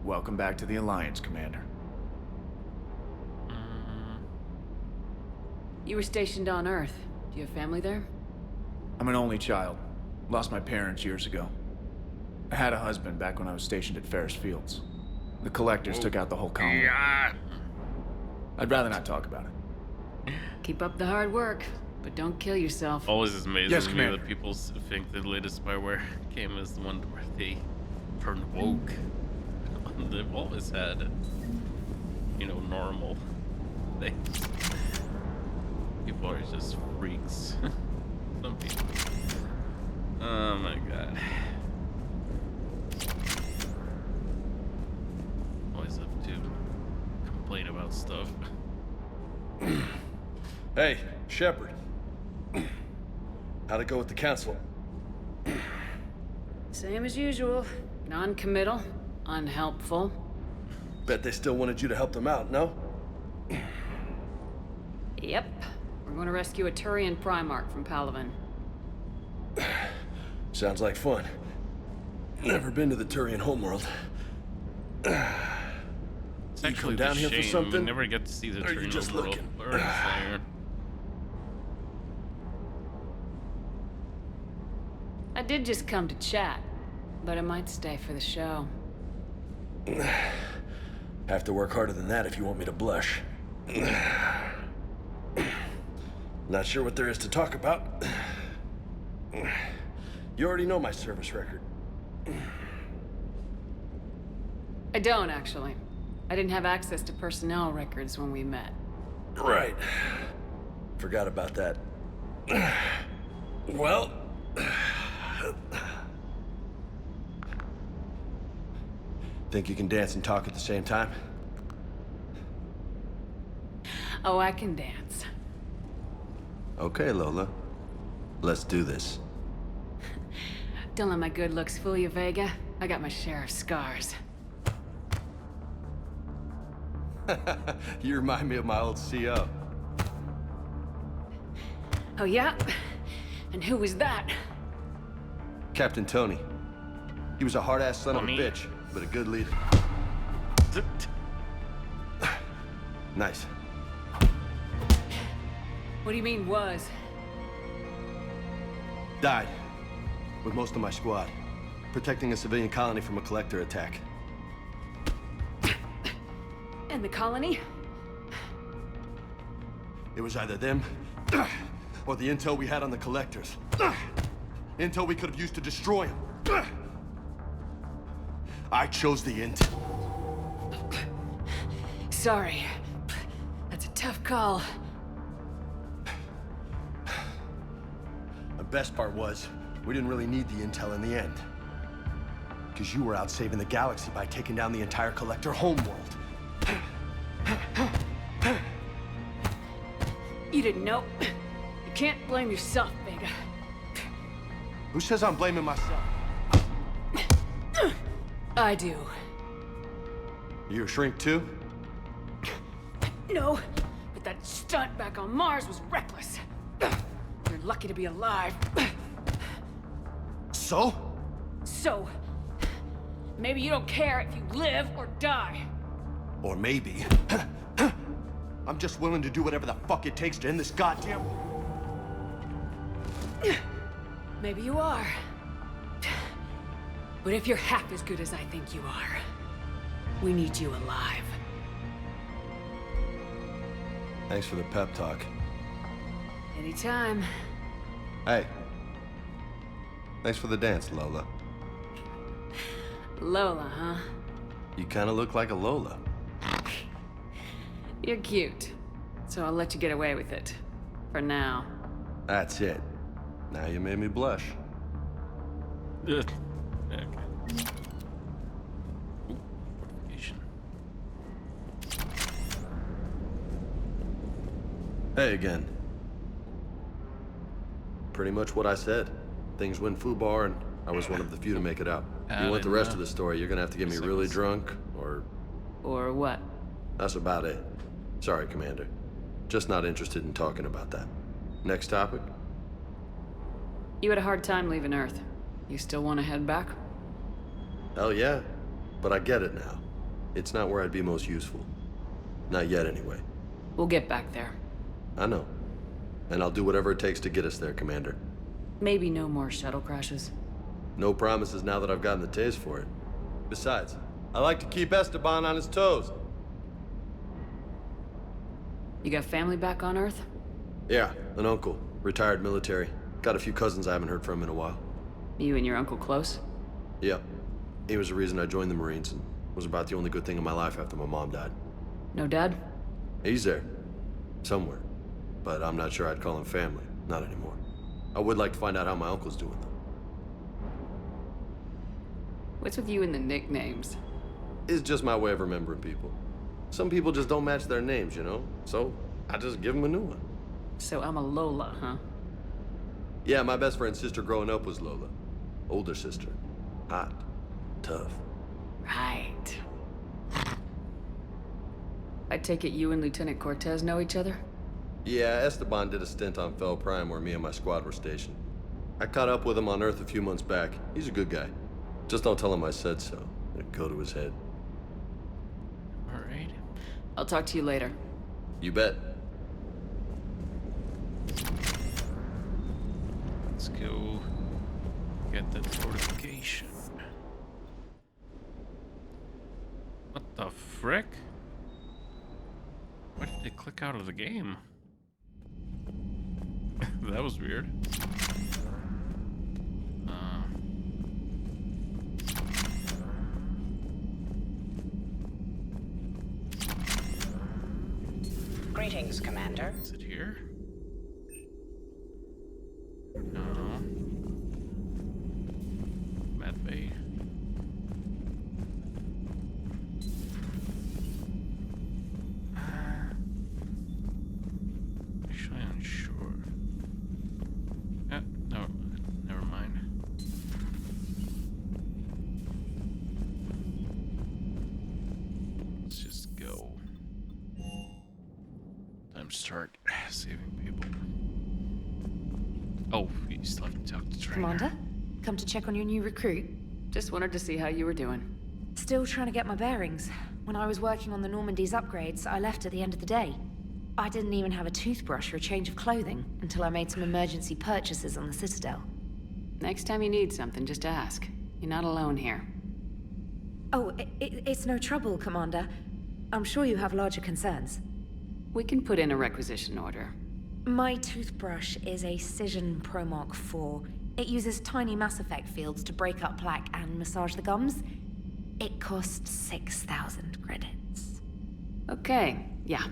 [SPEAKER 3] Welcome back to the Alliance, Commander.
[SPEAKER 7] You were stationed on Earth. Do you have family there?
[SPEAKER 3] I'm an only child. Lost my parents years ago. I had a husband back when I was stationed at Ferris Fields. The collectors took out the whole colony.
[SPEAKER 1] Yeah.
[SPEAKER 3] I'd rather not talk about it.
[SPEAKER 7] Keep up the hard work, but don't kill yourself.
[SPEAKER 1] Always is amazing
[SPEAKER 3] Yes,
[SPEAKER 1] to me
[SPEAKER 3] Commander.
[SPEAKER 1] that people think the latest spyware game is the one where they turned woke. They've always had, you know, normal things. People are just freaks. Some people. Oh my god. Always have to complain about stuff.
[SPEAKER 12] Hey, Shepard. How'd it go with the council?
[SPEAKER 7] Same as usual. Non-committal, unhelpful.
[SPEAKER 12] Bet they still wanted you to help them out, no?
[SPEAKER 7] Yep. We're going to rescue a Turian Primarch from Palaven.
[SPEAKER 12] Sounds like fun. Never been to the Turian homeworld.
[SPEAKER 1] It's
[SPEAKER 12] You
[SPEAKER 1] actually
[SPEAKER 12] come down
[SPEAKER 1] a
[SPEAKER 12] here for
[SPEAKER 1] shame.
[SPEAKER 12] something?
[SPEAKER 1] We never get to see the
[SPEAKER 12] Or you
[SPEAKER 1] Turian
[SPEAKER 12] just
[SPEAKER 1] world.
[SPEAKER 12] looking?
[SPEAKER 1] Or there.
[SPEAKER 7] I did just come to chat, but I might stay for the show.
[SPEAKER 12] Have to work harder than that if you want me to blush. Not sure what there is to talk about. You already know my service record.
[SPEAKER 7] I don't, actually. I didn't have access to personnel records when we met.
[SPEAKER 12] Right. Forgot about that. Well... Think you can dance and talk at the same time?
[SPEAKER 7] Oh, I can dance.
[SPEAKER 12] Okay, Lola. Let's do this.
[SPEAKER 7] Don't let my good looks fool you, Vega. I got my share of scars.
[SPEAKER 12] You remind me of my old CO.
[SPEAKER 7] Oh, yeah? And who was that?
[SPEAKER 12] Captain Tony. He was a hard-ass son of a
[SPEAKER 1] Tony.
[SPEAKER 12] bitch, but a good leader. Nice.
[SPEAKER 7] What do you mean, was?
[SPEAKER 12] Died. With most of my squad. Protecting a civilian colony from a collector attack.
[SPEAKER 7] And the colony?
[SPEAKER 12] It was either them, or the intel we had on the collectors. Intel we could have used to destroy them. I chose the intel.
[SPEAKER 7] Sorry. That's a tough call.
[SPEAKER 12] The best part was, we didn't really need the intel in the end. Because you were out saving the galaxy by taking down the entire collector homeworld.
[SPEAKER 7] You didn't know. You can't blame yourself, Vega.
[SPEAKER 12] Who says I'm blaming myself?
[SPEAKER 7] I do.
[SPEAKER 12] You a shrink too?
[SPEAKER 7] No, but that stunt back on Mars was reckless. You're lucky to be alive.
[SPEAKER 12] So?
[SPEAKER 7] So, maybe you don't care if you live or die.
[SPEAKER 12] Or maybe... I'm just willing to do whatever the fuck it takes to end this goddamn...
[SPEAKER 7] Maybe you are. But if you're half as good as I think you are, we need you alive.
[SPEAKER 12] Thanks for the pep talk.
[SPEAKER 7] Anytime.
[SPEAKER 12] Hey. Thanks for the dance, Lola.
[SPEAKER 7] Lola, huh?
[SPEAKER 12] You kinda look like a Lola.
[SPEAKER 7] You're cute. So I'll let you get away with it. For now.
[SPEAKER 12] That's it. Now you made me blush.
[SPEAKER 1] Okay. Ooh, fortification.
[SPEAKER 12] Hey again. Pretty much what I said. Things went foobar and I was one of the few to make it out. You want the rest of the story, you're gonna have to get me really drunk, or...
[SPEAKER 7] Or what?
[SPEAKER 12] That's about it. Sorry, Commander. Just not interested in talking about that. Next topic?
[SPEAKER 7] You had a hard time leaving Earth. You still want to head back?
[SPEAKER 12] Hell yeah. But I get it now. It's not where I'd be most useful. Not yet, anyway.
[SPEAKER 7] We'll get back there.
[SPEAKER 12] I know. And I'll do whatever it takes to get us there, Commander.
[SPEAKER 7] Maybe no more shuttle crashes.
[SPEAKER 12] No promises now that I've gotten the taste for it. Besides, I like to keep Esteban on his toes.
[SPEAKER 7] You got family back on Earth?
[SPEAKER 12] Yeah, an uncle. Retired military. Got a few cousins I haven't heard from in a while.
[SPEAKER 7] You and your uncle close?
[SPEAKER 12] Yep. He was the reason I joined the Marines and was about the only good thing in my life after my mom died.
[SPEAKER 7] No dad?
[SPEAKER 12] He's there. Somewhere. But I'm not sure I'd call him family. Not anymore. I would like to find out how my uncle's doing, though.
[SPEAKER 7] What's with you and the nicknames?
[SPEAKER 12] It's just my way of remembering people. Some people just don't match their names, you know? So, I just give them a new one.
[SPEAKER 7] So I'm a Lola, huh?
[SPEAKER 12] Yeah, my best friend's sister growing up was Lola. Older sister. Hot. Tough.
[SPEAKER 7] Right. I take it you and Lieutenant Cortez know each other?
[SPEAKER 12] Yeah, Esteban did a stint on Fel Prime where me and my squad were stationed. I caught up with him on Earth a few months back. He's a good guy. Just don't tell him I said so. It'd go to his head.
[SPEAKER 1] Alright.
[SPEAKER 7] I'll talk to you later.
[SPEAKER 12] You bet.
[SPEAKER 1] Let's go get that fortification. What the frick? Why did they click out of the game? That was weird.
[SPEAKER 6] Greetings, Commander.
[SPEAKER 1] Is it here? No. Med Bay. Actually unsure. No, never mind. start saving people. Oh, you still have to talk to Trainer.
[SPEAKER 14] Commander, come to check on your new recruit.
[SPEAKER 7] Just wanted to see how you were doing.
[SPEAKER 14] Still trying to get my bearings. When I was working on the Normandy's upgrades, I left at the end of the day. I didn't even have a toothbrush or a change of clothing until I made some emergency purchases on the Citadel.
[SPEAKER 7] Next time you need something, just ask. You're not alone here.
[SPEAKER 14] Oh, it's no trouble, Commander. I'm sure you have larger concerns.
[SPEAKER 7] We can put in a requisition order.
[SPEAKER 14] My toothbrush is a Cision Pro Mark IV. It uses tiny Mass Effect fields to break up plaque and massage the gums. It costs 6,000 credits.
[SPEAKER 7] Okay, yeah.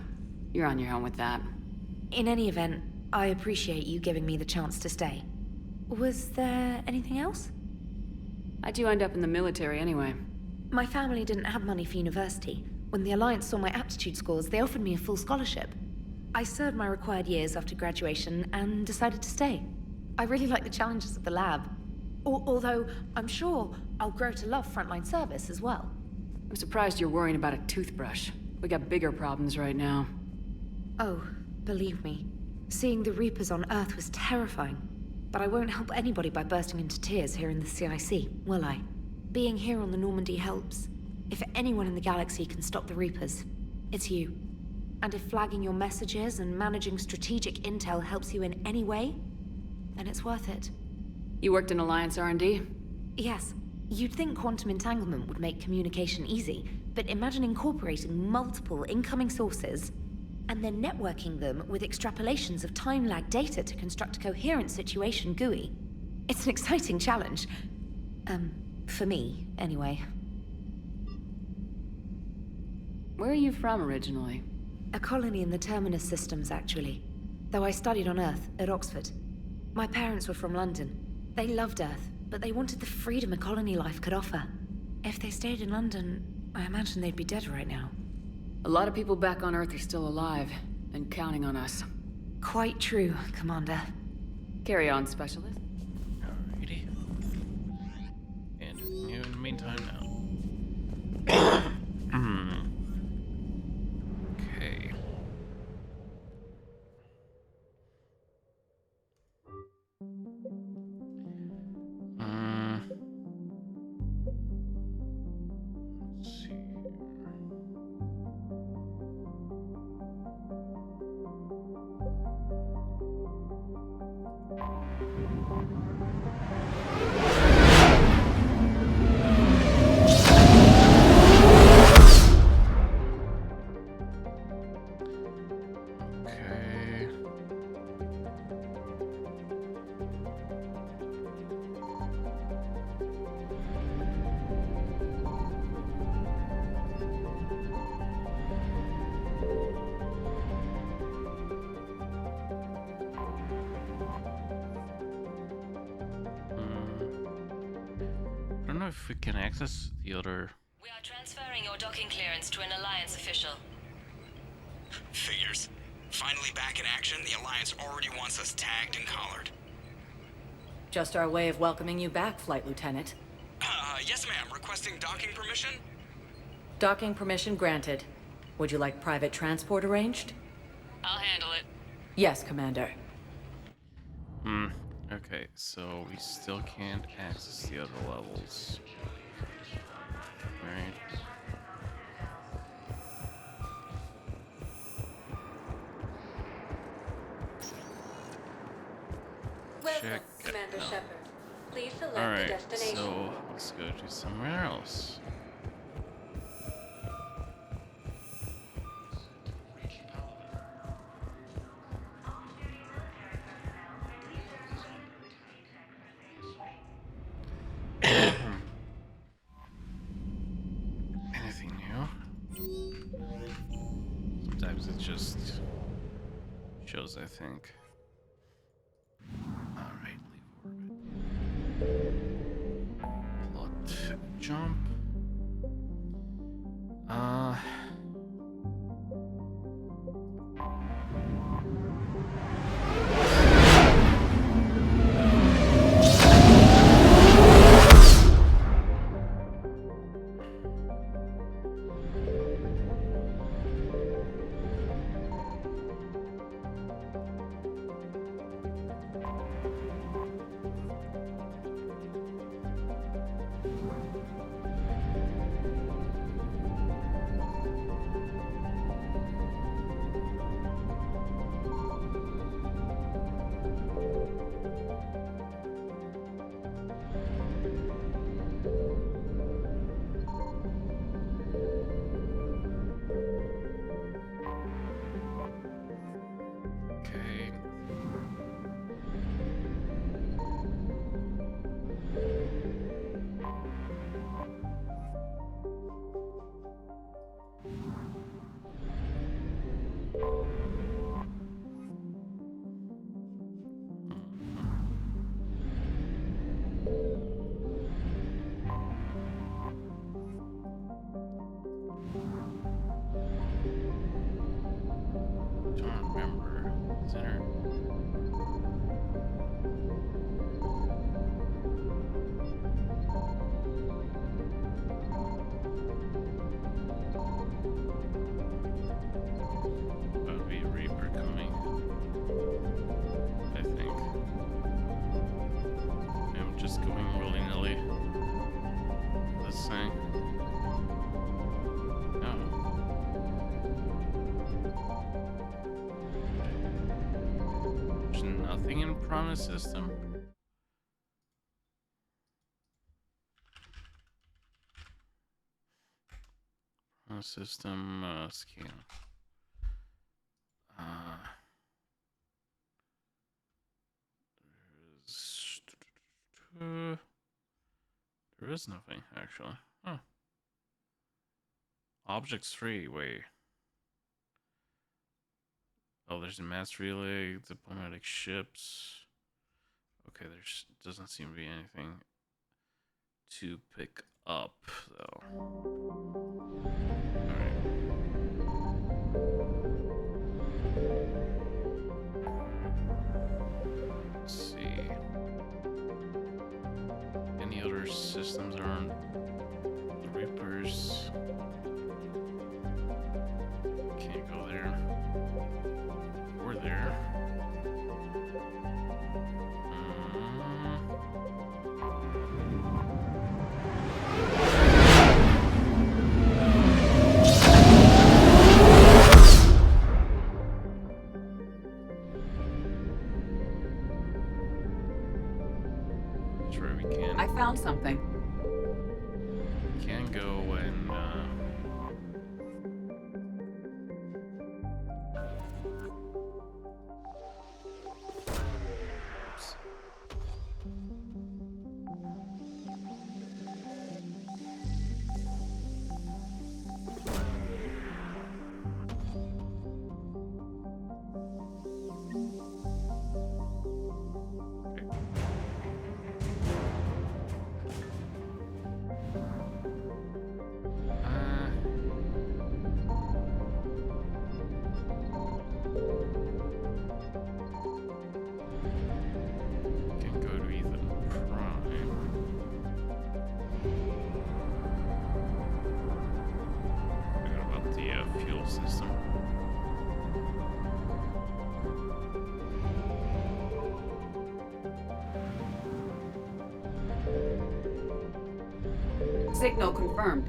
[SPEAKER 7] You're on your own with that.
[SPEAKER 14] In any event, I appreciate you giving me the chance to stay. Was there anything else?
[SPEAKER 7] How'd you end up in the military anyway?
[SPEAKER 14] My family didn't have money for university. When the Alliance saw my aptitude scores, they offered me a full scholarship. I served my required years after graduation and decided to stay. I really like the challenges of the lab. Although, I'm sure I'll grow to love frontline service as well.
[SPEAKER 7] I'm surprised you're worrying about a toothbrush. We got bigger problems right now.
[SPEAKER 14] Oh, believe me, seeing the Reapers on Earth was terrifying. But I won't help anybody by bursting into tears here in the CIC, will I? Being here on the Normandy helps. If anyone in the galaxy can stop the Reapers, it's you. And if flagging your messages and managing strategic intel helps you in any way, then it's worth it.
[SPEAKER 7] You worked in Alliance R&D?
[SPEAKER 14] Yes. You'd think quantum entanglement would make communication easy, but imagine incorporating multiple incoming sources and then networking them with extrapolations of time-lag data to construct a coherent situation GUI. It's an exciting challenge. For me, anyway.
[SPEAKER 7] Where are you from originally?
[SPEAKER 14] A colony in the Terminus systems, actually. Though I studied on Earth, at Oxford. My parents were from London. They loved Earth, but they wanted the freedom a colony life could offer. If they stayed in London, I imagine they'd be dead right now.
[SPEAKER 7] A lot of people back on Earth are still alive, and counting on us.
[SPEAKER 14] Quite true, Commander.
[SPEAKER 7] Carry on, Specialist.
[SPEAKER 1] Alrighty. And you in the meantime now. Okay. Let's see here. Okay. I don't know if we can access the other.
[SPEAKER 8] We are transferring your docking clearance to an Alliance official.
[SPEAKER 22] Figures. Finally back in action, the Alliance already wants us tagged and collared.
[SPEAKER 23] Just our way of welcoming you back, Flight Lieutenant.
[SPEAKER 22] Yes ma'am, requesting docking permission?
[SPEAKER 23] Docking permission granted. Would you like private transport arranged?
[SPEAKER 8] I'll handle it.
[SPEAKER 23] Yes, Commander.
[SPEAKER 1] Okay, so we still can't access the other levels. Right.
[SPEAKER 13] Welcome,
[SPEAKER 1] Check.
[SPEAKER 13] Commander
[SPEAKER 1] No.
[SPEAKER 13] Shepard. Please select
[SPEAKER 1] All
[SPEAKER 13] the
[SPEAKER 1] right,
[SPEAKER 13] destination.
[SPEAKER 1] so let's go to somewhere else. Anything new? Sometimes it just shows, I think. Alright, leave orbit. Plot jump. There's nothing in Prana system. Prana system scan. There is nothing actually. Huh. Objects 3. Wait. Oh, there's a mass relay, diplomatic ships. Okay, there's doesn't seem to be anything to pick up though. Alright. Let's see. Any other systems around the Reapers? Can't go there. Or there. Sure we can.
[SPEAKER 7] I found something.
[SPEAKER 1] Can go when oops. Can go to Ethan Prime. Forgot about the fuel system.
[SPEAKER 7] Signal confirmed.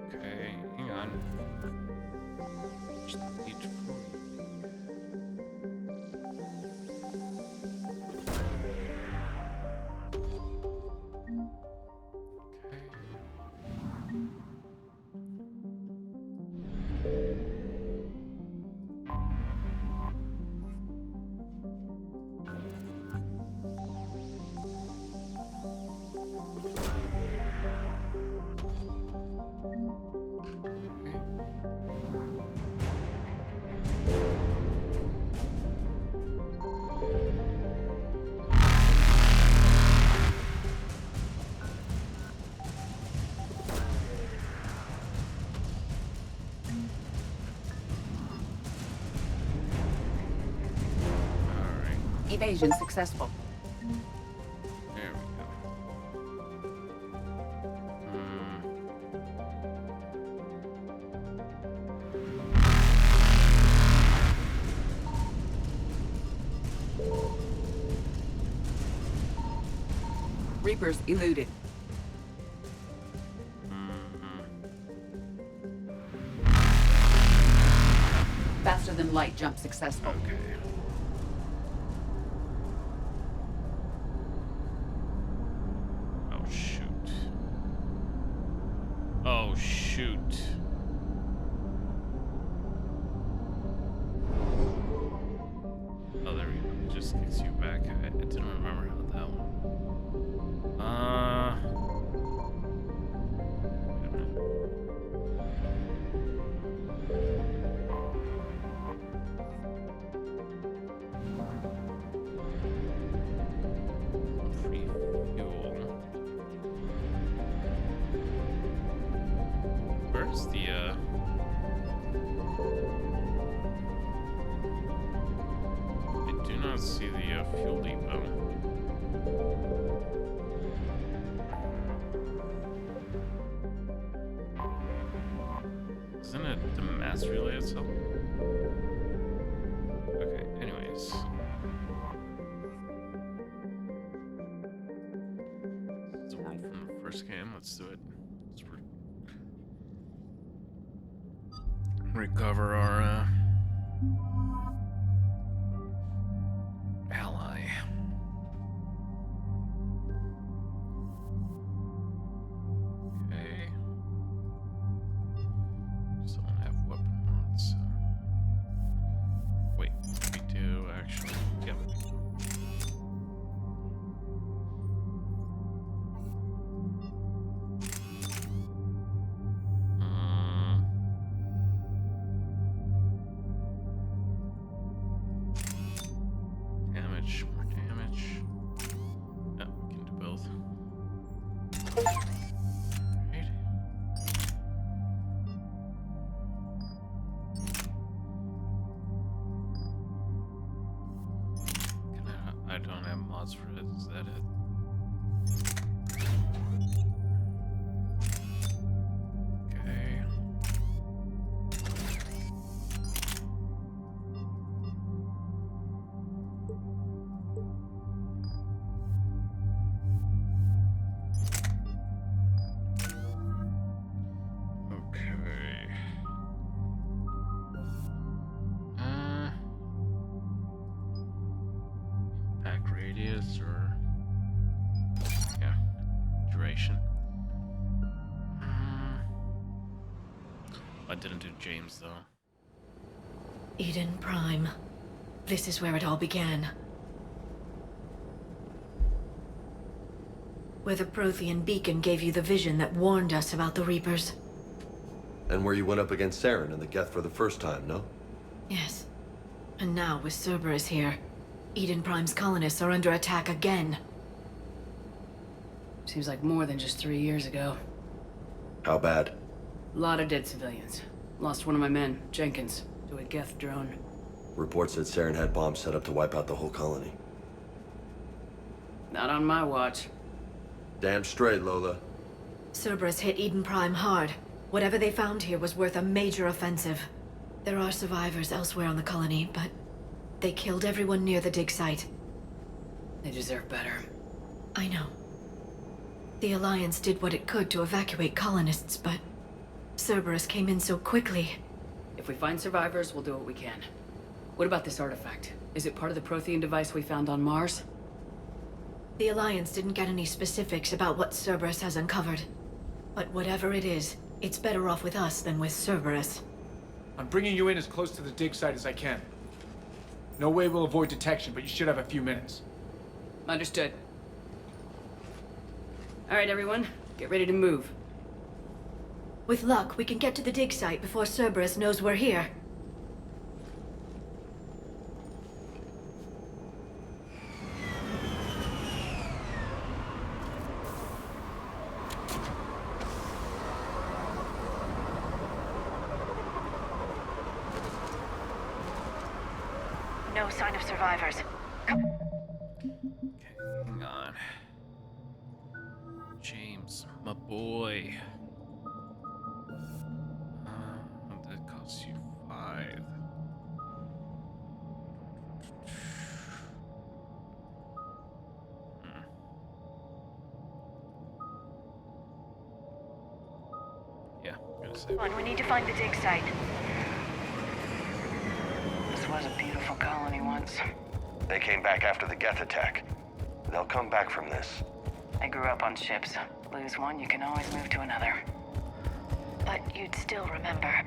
[SPEAKER 1] Okay, hang on. Just each
[SPEAKER 7] Evasion successful.
[SPEAKER 1] There we go.
[SPEAKER 7] Reapers eluded. Faster than light jump successful.
[SPEAKER 1] Okay. Oh shoot. Oh shoot. Oh, there we go. Just gets you back. I didn't remember how that one. Wait a minute. Free fuel. Where's the I do not see the fuel depot. Isn't it the mass relay itself? Okay, anyways. It's a world from the first game. Let's do it. recover our ally. Okay. Still don't have weapon mods. Wait, we do actually. Yep. Damage, more damage. Yeah, we can do both. Right. I don't have mods for it. Is that it? Okay. Okay. Impact radius or yeah, duration. I didn't do James though.
[SPEAKER 9] Eden Prime. This is where it all began. Where the Prothean beacon gave you the vision that warned us about the Reapers.
[SPEAKER 12] And where you went up against Saren and the Geth for the first time, no?
[SPEAKER 9] Yes. And now, with Cerberus here, Eden Prime's colonists are under attack again.
[SPEAKER 7] Seems like more than just 3 years ago.
[SPEAKER 12] How bad?
[SPEAKER 7] A lot of dead civilians. Lost one of my men, Jenkins, to a Geth drone.
[SPEAKER 12] Reports said Saren had bombs set up to wipe out the whole colony.
[SPEAKER 7] Not on my watch.
[SPEAKER 12] Damn straight, Lola.
[SPEAKER 9] Cerberus hit Eden Prime hard. Whatever they found here was worth a major offensive. There are survivors elsewhere on the colony, but they killed everyone near the dig site.
[SPEAKER 7] They deserve better.
[SPEAKER 9] I know. The Alliance did what it could to evacuate colonists, but Cerberus came in so quickly.
[SPEAKER 7] If we find survivors, we'll do what we can. What about this artifact? Is it part of the Prothean device we found on Mars?
[SPEAKER 9] The Alliance didn't get any specifics about what Cerberus has uncovered. But whatever it is, it's better off with us than with Cerberus.
[SPEAKER 3] I'm bringing you in as close to the dig site as I can. No way we'll avoid detection, but you should have a few minutes.
[SPEAKER 7] Understood. All right, everyone. Get ready to move.
[SPEAKER 9] With luck, we can get to the dig site before Cerberus knows we're here.
[SPEAKER 15] No sign of survivors.
[SPEAKER 1] Okay, hang on. James, my boy. That costs you 5. Yeah, I'm gonna say.
[SPEAKER 15] Come on, we need to find the dig site. This was a beautiful colony once.
[SPEAKER 12] They came back after the Geth attack. They'll come back from this.
[SPEAKER 15] I grew up on ships. Lose one, you can always move to another. But you'd still remember.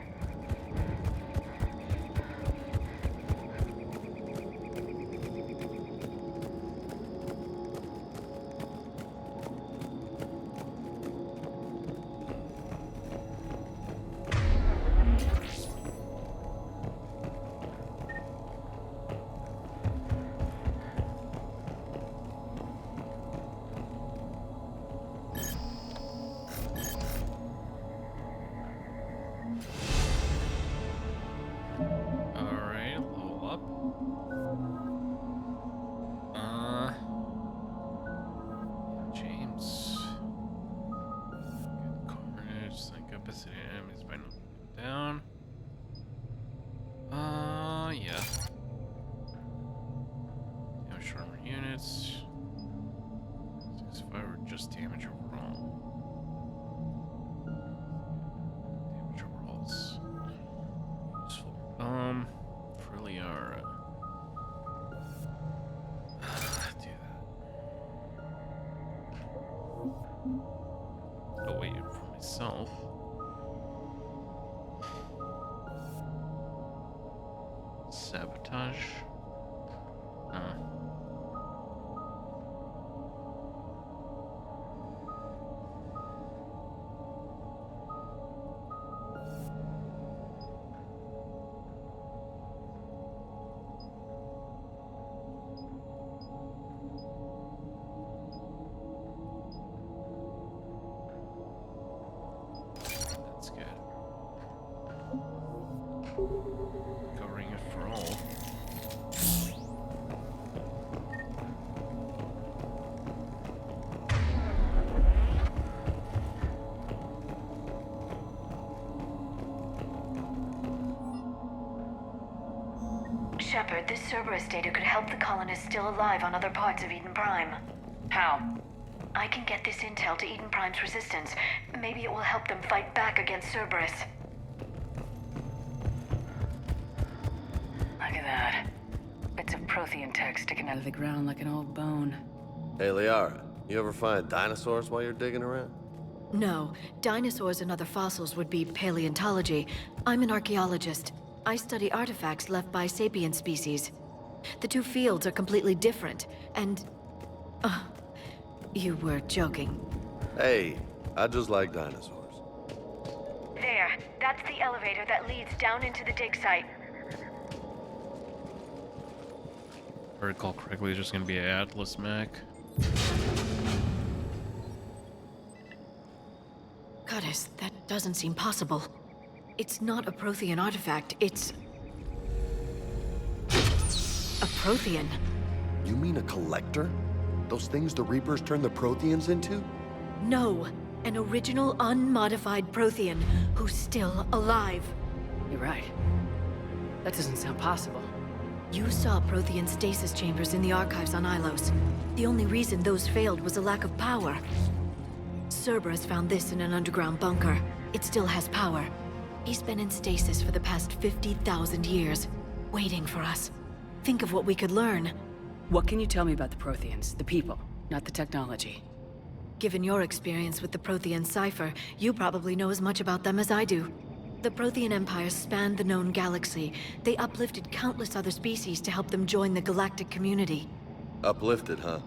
[SPEAKER 1] Alright, level up. James. Good carnage, like capacity enemies by knocking them down. Yeah. Damage armor units. 65 or just damage overall. Damage overalls. Sabotage. Huh. That's good. Covering it for all.
[SPEAKER 4] Shepard, this Cerberus data could help the colonists still alive on other parts of Eden Prime.
[SPEAKER 23] How?
[SPEAKER 4] I can get this intel to Eden Prime's resistance. Maybe it will help them fight back against Cerberus.
[SPEAKER 23] Look at that. Bits of Prothean tech sticking out of the ground like an old bone.
[SPEAKER 12] Hey, Liara, you ever find dinosaurs while you're digging around?
[SPEAKER 9] No, dinosaurs and other fossils would be paleontology. I'm an archaeologist. I study artifacts left by sapient species. The two fields are completely different, and... you were joking.
[SPEAKER 12] Hey, I just like dinosaurs.
[SPEAKER 4] There. That's the elevator that leads down into the dig site.
[SPEAKER 1] If I recall correctly, there's just gonna be an Atlas mech.
[SPEAKER 9] Goddess, that doesn't seem possible. It's not a Prothean artifact, it's... a Prothean.
[SPEAKER 12] You mean a collector? Those things the Reapers turn the Protheans into?
[SPEAKER 9] No, an original unmodified Prothean who's still alive.
[SPEAKER 7] You're right. That doesn't sound possible.
[SPEAKER 9] You saw Prothean stasis chambers in the archives on Ilos. The only reason those failed was a lack of power. Cerberus found this in an underground bunker. It still has power. He's been in stasis for the past 50,000 years, waiting for us. Think of what we could learn.
[SPEAKER 7] What can you tell me about the Protheans, the people, not the technology?
[SPEAKER 9] Given your experience with the Prothean cipher, you probably know as much about them as I do. The Prothean Empire spanned the known galaxy. They uplifted countless other species to help them join the galactic community.
[SPEAKER 12] Uplifted, huh?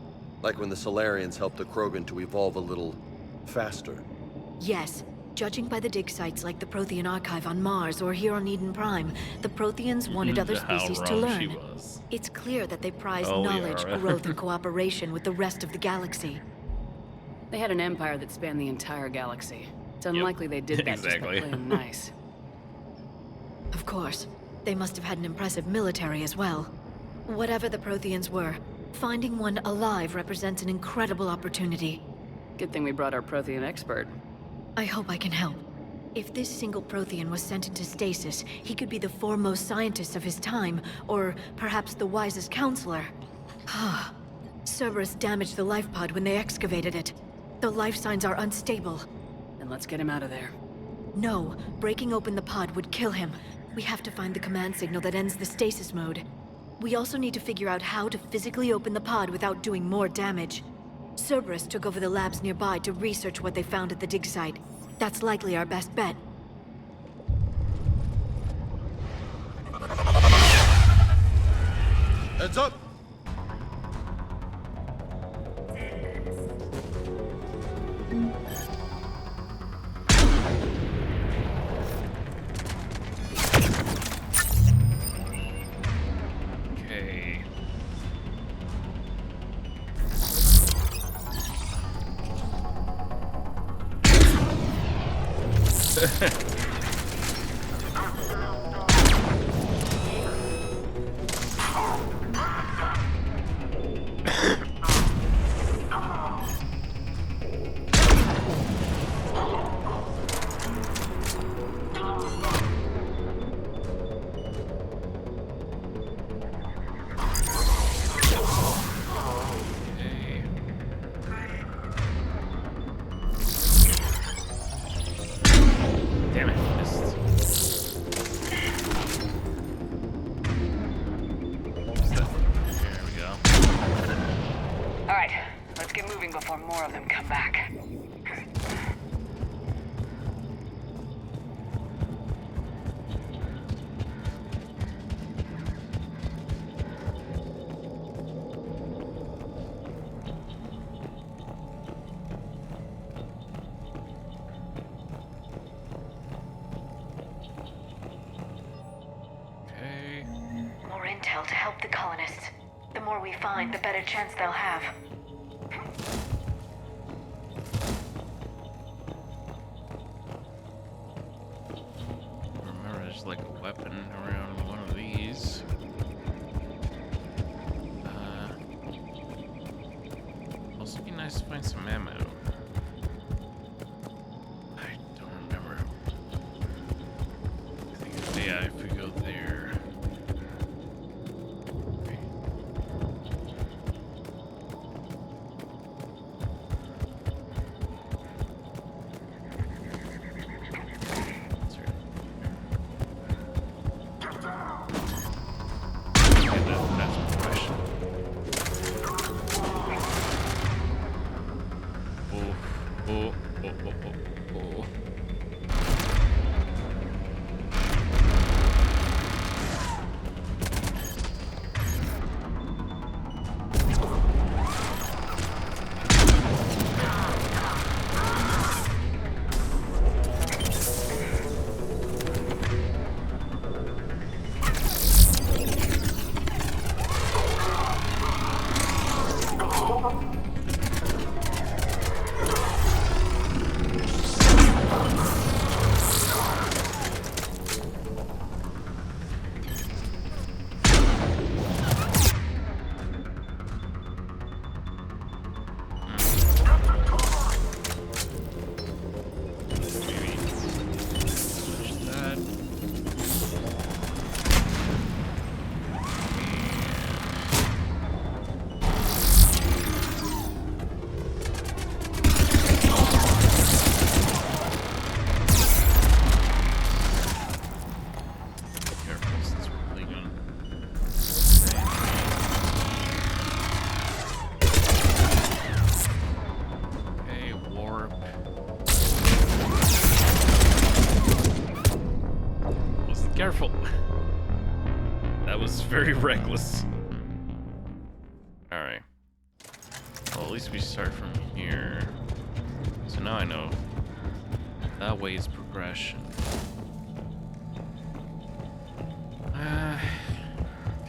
[SPEAKER 12] Like when the Solarians helped the Krogan to evolve a little faster.
[SPEAKER 9] Yes. Judging by the dig sites like the Prothean Archive on Mars or here on Eden Prime, the Protheans wanted other species to learn. It's clear that they prized knowledge, growth, and cooperation with the rest of the galaxy.
[SPEAKER 7] They had an empire that spanned the entire galaxy. It's unlikely they did that just by playing nice.
[SPEAKER 9] Of course. They must have had an impressive military as well. Whatever the Protheans were, finding one alive represents an incredible opportunity.
[SPEAKER 7] Good thing we brought our Prothean expert.
[SPEAKER 9] I hope I can help. If this single Prothean was sent into stasis, he could be the foremost scientist of his time, or perhaps the wisest counselor. Cerberus damaged the life pod when they excavated it. The life signs are unstable.
[SPEAKER 7] Then let's get him out of there.
[SPEAKER 9] No, breaking open the pod would kill him. We have to find the command signal that ends the stasis mode. We also need to figure out how to physically open the pod without doing more damage. Cerberus took over the labs nearby to research what they found at the dig site. That's likely our best bet.
[SPEAKER 12] Heads up!
[SPEAKER 1] Okay. Damn it, missed. There we go.
[SPEAKER 23] All right, let's get moving before more of them come back.
[SPEAKER 4] intel to help the colonists. The more we find, the better chance they'll have.
[SPEAKER 1] Remember, there's like a weapon around one of these. Also be nice to find some ammo. I don't remember. I think, yeah, if we go there. Okay. Careful. That was very reckless. Alright. Well, at least we start from here. So now I know. That way is progression.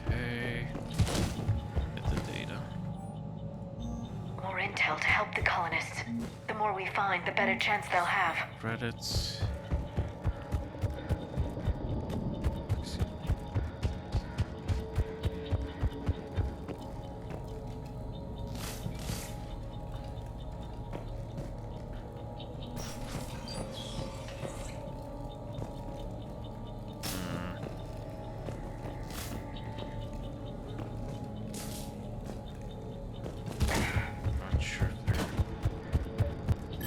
[SPEAKER 1] Okay. Get the data.
[SPEAKER 4] More intel to help the colonists. The more we find, the better chance they'll have.
[SPEAKER 1] Credits.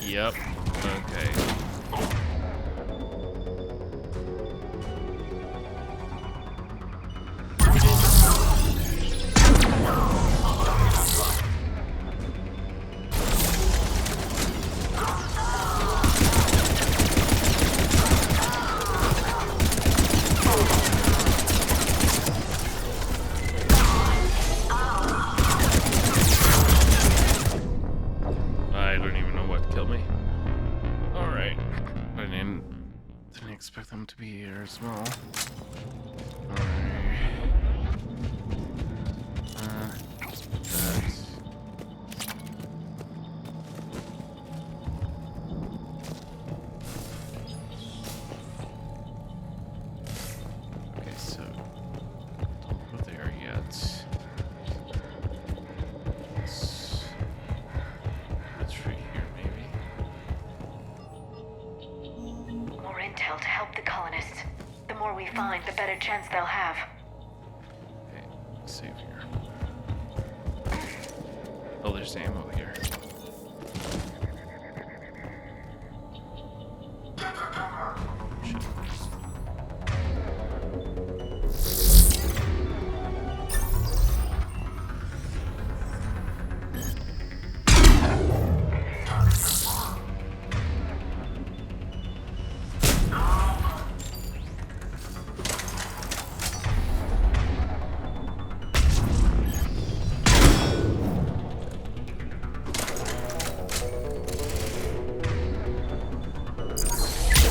[SPEAKER 1] Yep. Okay. I don't even know what killed me. Alright. I didn't expect them to be here as well. Alright. That's... Okay, so don't go there yet. Let's right here, maybe.
[SPEAKER 4] More intel to help the colonists. The more we find, the better chance they'll have.
[SPEAKER 1] Okay, save here. Oh, there's ammo here. Shit.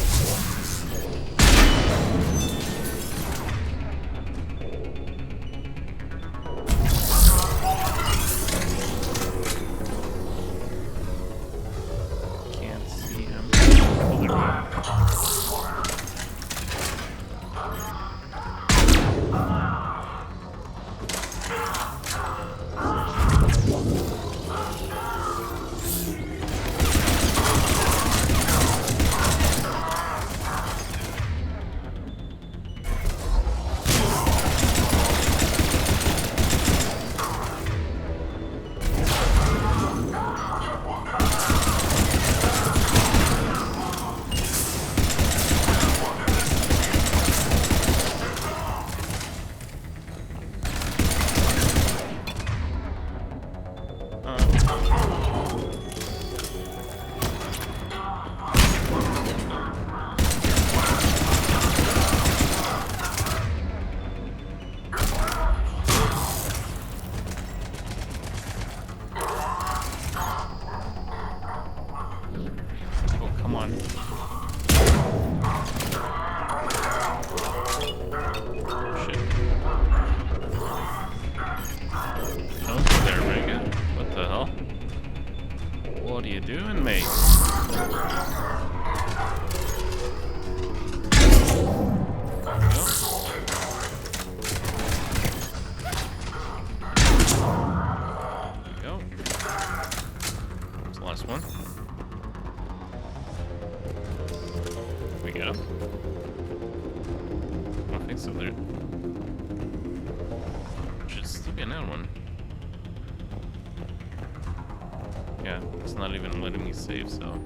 [SPEAKER 1] so there should still be another one. Yeah, it's not even letting me save, so.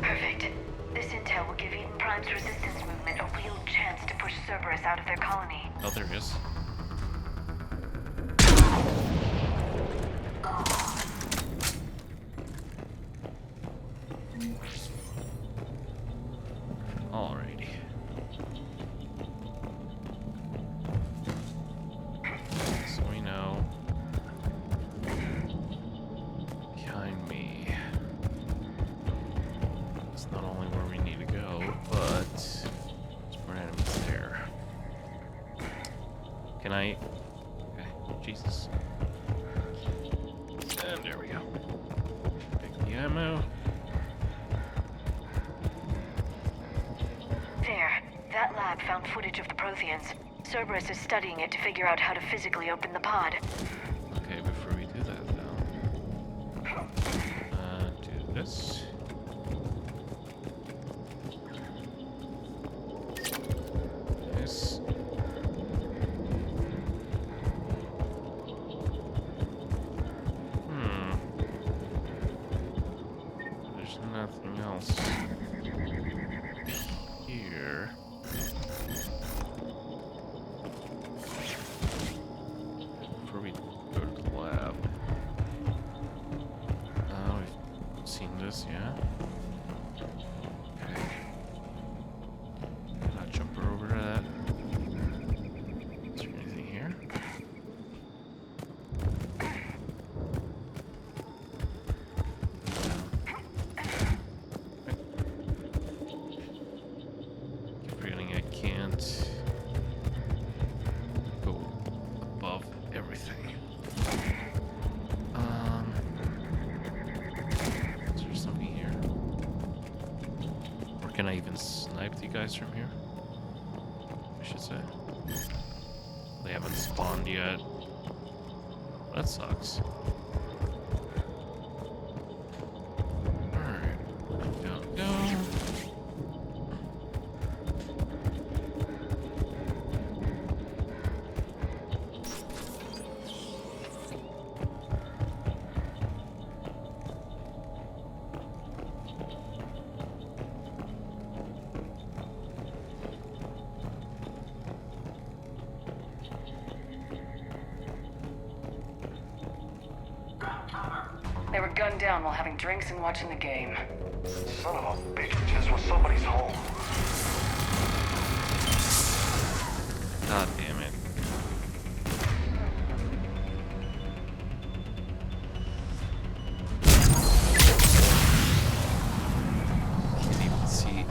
[SPEAKER 4] Perfect. This intel will give Eden Prime's resistance movement a real chance to push Cerberus out of their colony.
[SPEAKER 1] Oh, there it is. Alrighty. So we know behind me it's not only where we need to go, but there's more enemies there. Can I? Okay, Jesus. And there we go. Take the ammo.
[SPEAKER 4] There. That lab found footage of the Protheans. Cerberus is studying it to figure out how to physically open the pod.
[SPEAKER 1] Okay, before we do that though, do this. This. There's nothing else here. Before we go to the lab. We've seen this, yeah? Okay. Not jump over to that. Is there anything here? Keep forgetting I can't go above everything. Is there something here? Or can I even snipe the guys from here? I should say. They haven't spawned yet. That sucks. Alright. Go.
[SPEAKER 2] They were gunned down while having drinks and watching the game.
[SPEAKER 16] Son of a bitch, this was somebody's home.
[SPEAKER 1] God damn it. Can't even see.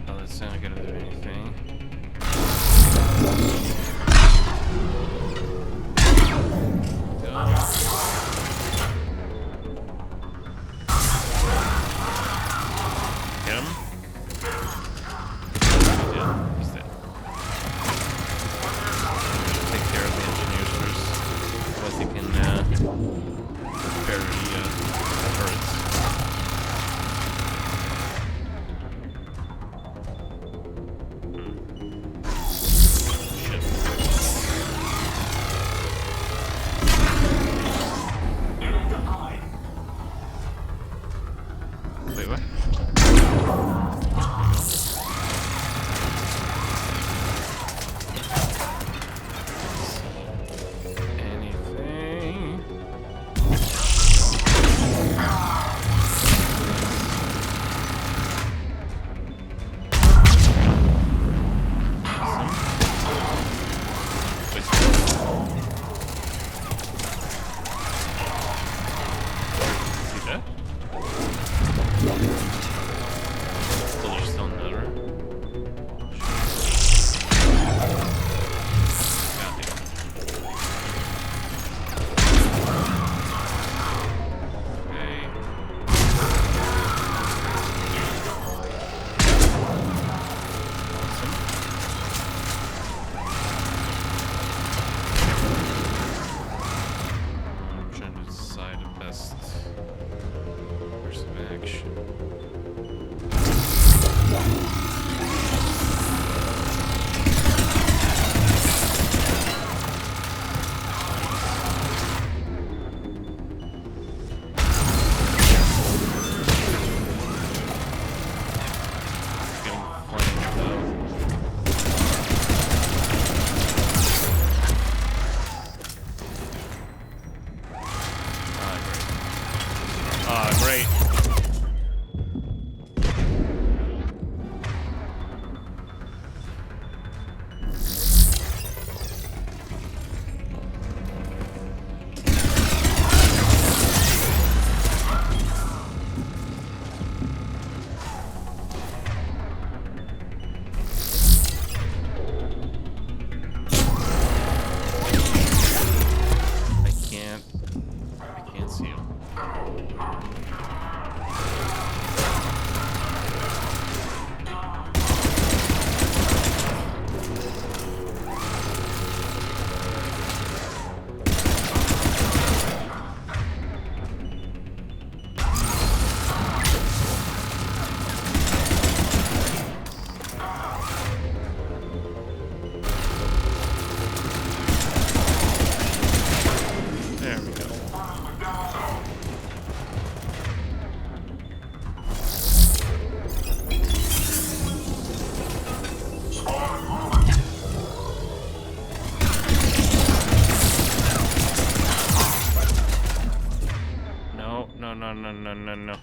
[SPEAKER 1] Oh, that's not gonna do anything. no.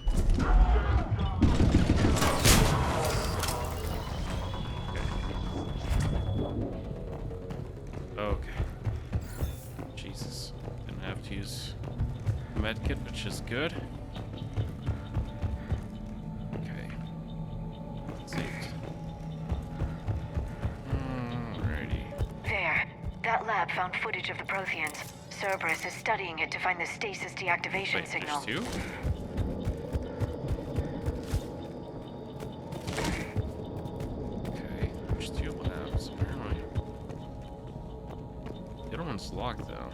[SPEAKER 1] Okay. Jesus. Didn't have to use the medkit, which is good. Okay. Saved. Alrighty.
[SPEAKER 4] There. That lab found footage of the Protheans. Cerberus is studying it to find the stasis deactivation signal.
[SPEAKER 1] There's two? Okay, there's two labs, apparently. The other one's locked, though.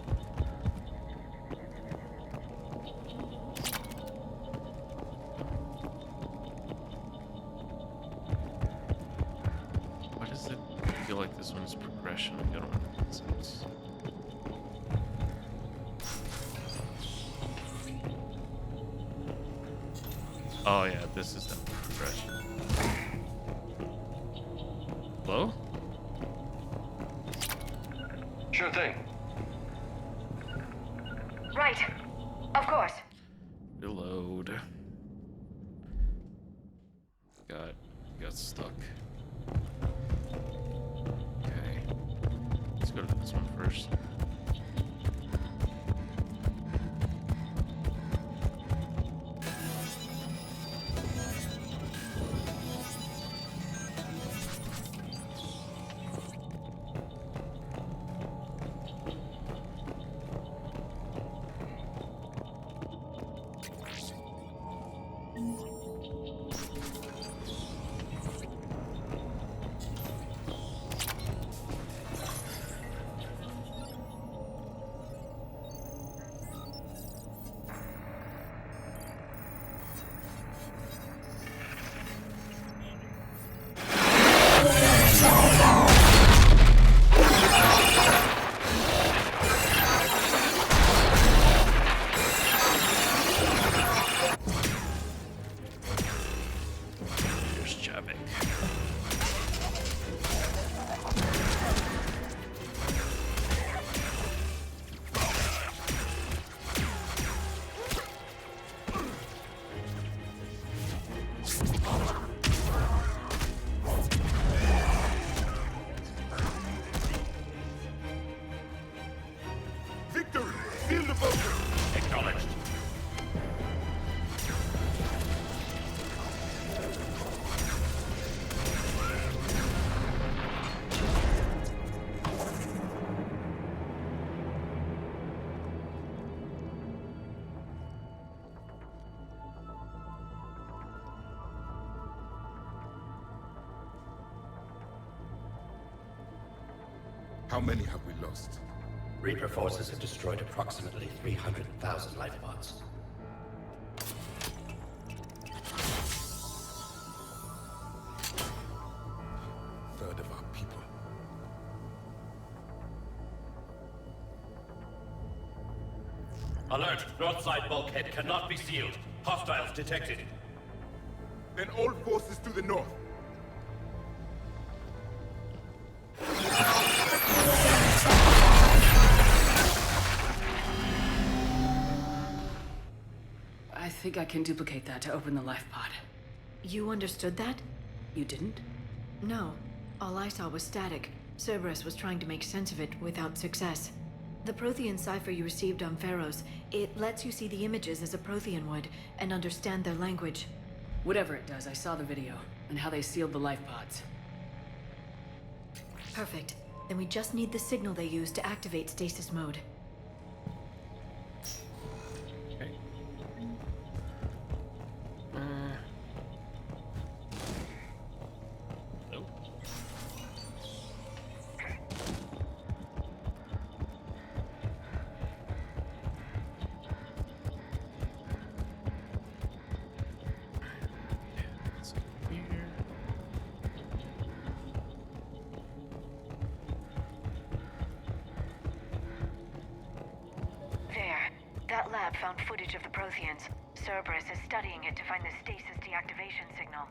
[SPEAKER 1] Why does it feel like this one's progression? The other one makes sense. Oh yeah, this is the progression. Hello?
[SPEAKER 5] Sure thing.
[SPEAKER 4] Right. Of course.
[SPEAKER 1] Reload. Got stuck. Okay. Let's go to this one first.
[SPEAKER 11] How many have we lost?
[SPEAKER 17] Reaper forces have destroyed approximately 300,000 life pods.
[SPEAKER 11] Third of our people.
[SPEAKER 17] Alert! North side bulkhead cannot be sealed. Hostiles detected.
[SPEAKER 11] Then all forces to the north.
[SPEAKER 7] I think I can duplicate that to open the life pod.
[SPEAKER 9] You understood that?
[SPEAKER 7] You didn't?
[SPEAKER 9] No. All I saw was static. Cerberus was trying to make sense of it without success. The Prothean cipher you received on Pharaohs, it lets you see the images as a Prothean would, and understand their language.
[SPEAKER 7] Whatever it does, I saw the video, and how they sealed the life pods.
[SPEAKER 9] Perfect. Then we just need the signal they use to activate stasis mode.
[SPEAKER 1] Okay. Nope. Let's go here.
[SPEAKER 4] There. That lab found footage of the Protheans. Cerberus is studying it to find the stasis deactivation signal.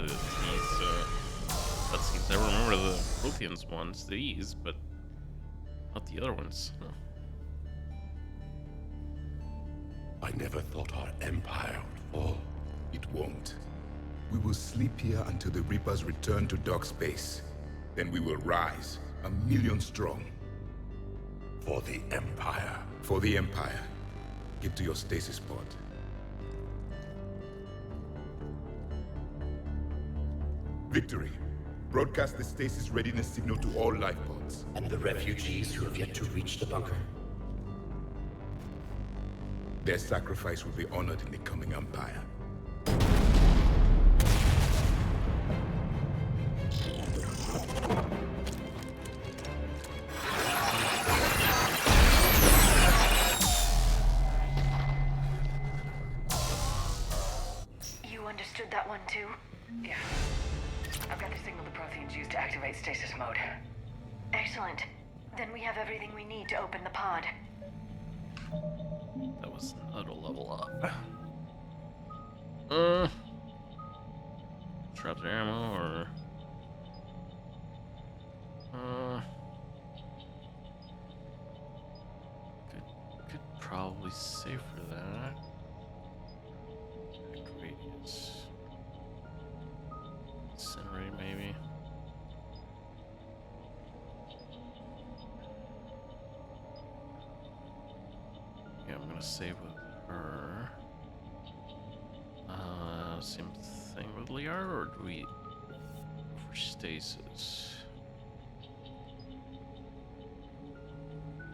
[SPEAKER 1] remember these cutscenes. I remember the Protheans ones, these, but not the other ones. Huh.
[SPEAKER 11] I never thought our empire would fall. It won't. We will sleep here until the Reapers return to dock space. Then we will rise, 1,000,000 strong.
[SPEAKER 16] For the Empire.
[SPEAKER 11] For the Empire. Get to your stasis pod. Victory. Broadcast the stasis readiness signal to all life pods.
[SPEAKER 17] And the refugees who have yet to reach the bunker.
[SPEAKER 11] Their sacrifice will be honored in the coming Empire.
[SPEAKER 2] You understood that one too? Yeah. I've got the signal the Protheans used to activate stasis mode.
[SPEAKER 4] Excellent. Then we have everything we need to open the pod.
[SPEAKER 1] That was another level up. Trapped ammo or could probably save for that. Radius. Incinerate maybe. Yeah, I'm gonna save with her. Same thing with Liara, or do we go for stasis?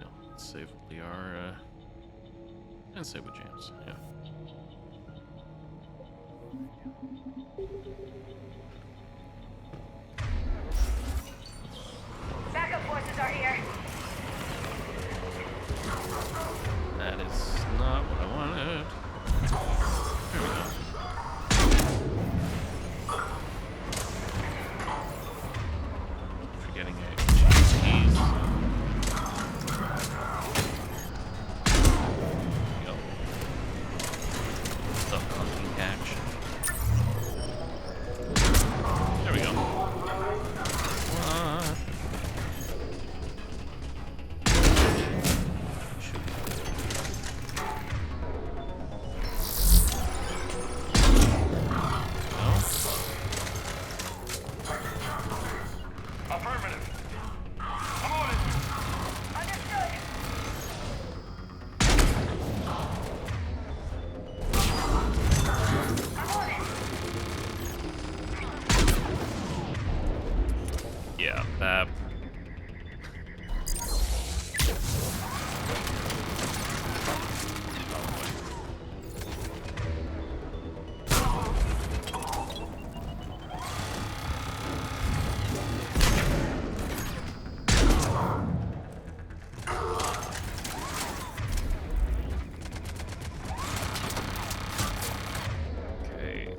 [SPEAKER 1] No, let's save with Liara. And save with James, yeah.
[SPEAKER 4] Backup forces are here.
[SPEAKER 1] That is not what I wanted. There we go. Forgetting it. Jeez. Go. Stuff hunting action. There we go. What? Yeah, that. Okay.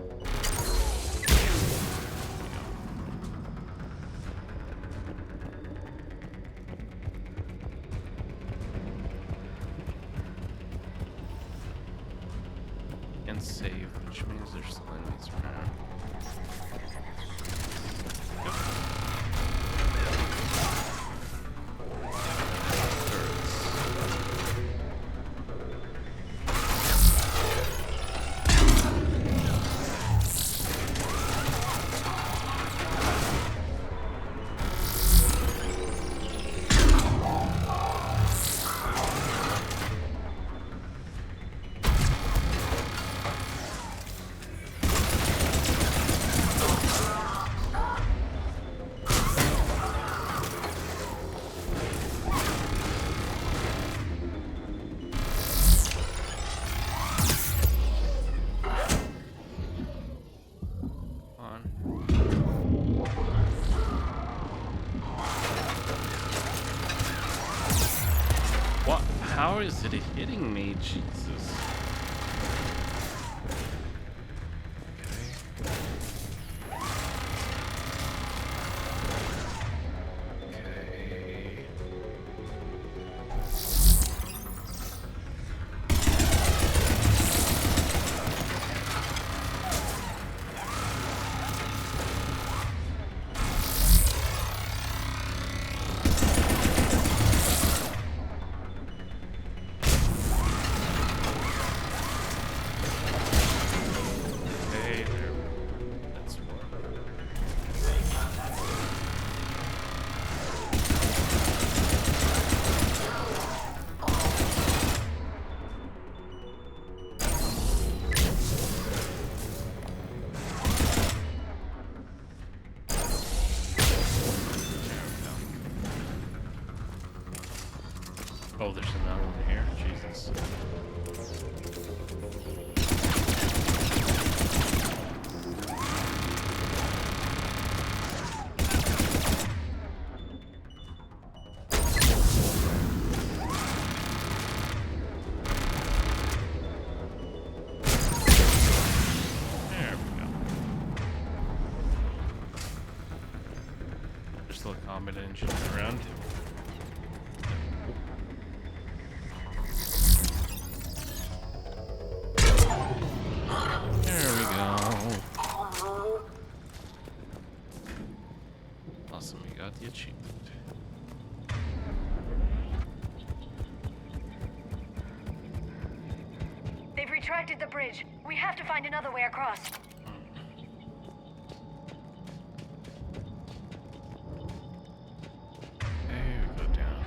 [SPEAKER 1] And save, which means there's still enemies around. What? How is it hitting me? Jesus. Oh, there's another one here. Jesus. There we go. There's still a combat engine around. There we go. Awesome, we got the achievement.
[SPEAKER 4] They've retracted the bridge. We have to find another way across.
[SPEAKER 1] There we go down.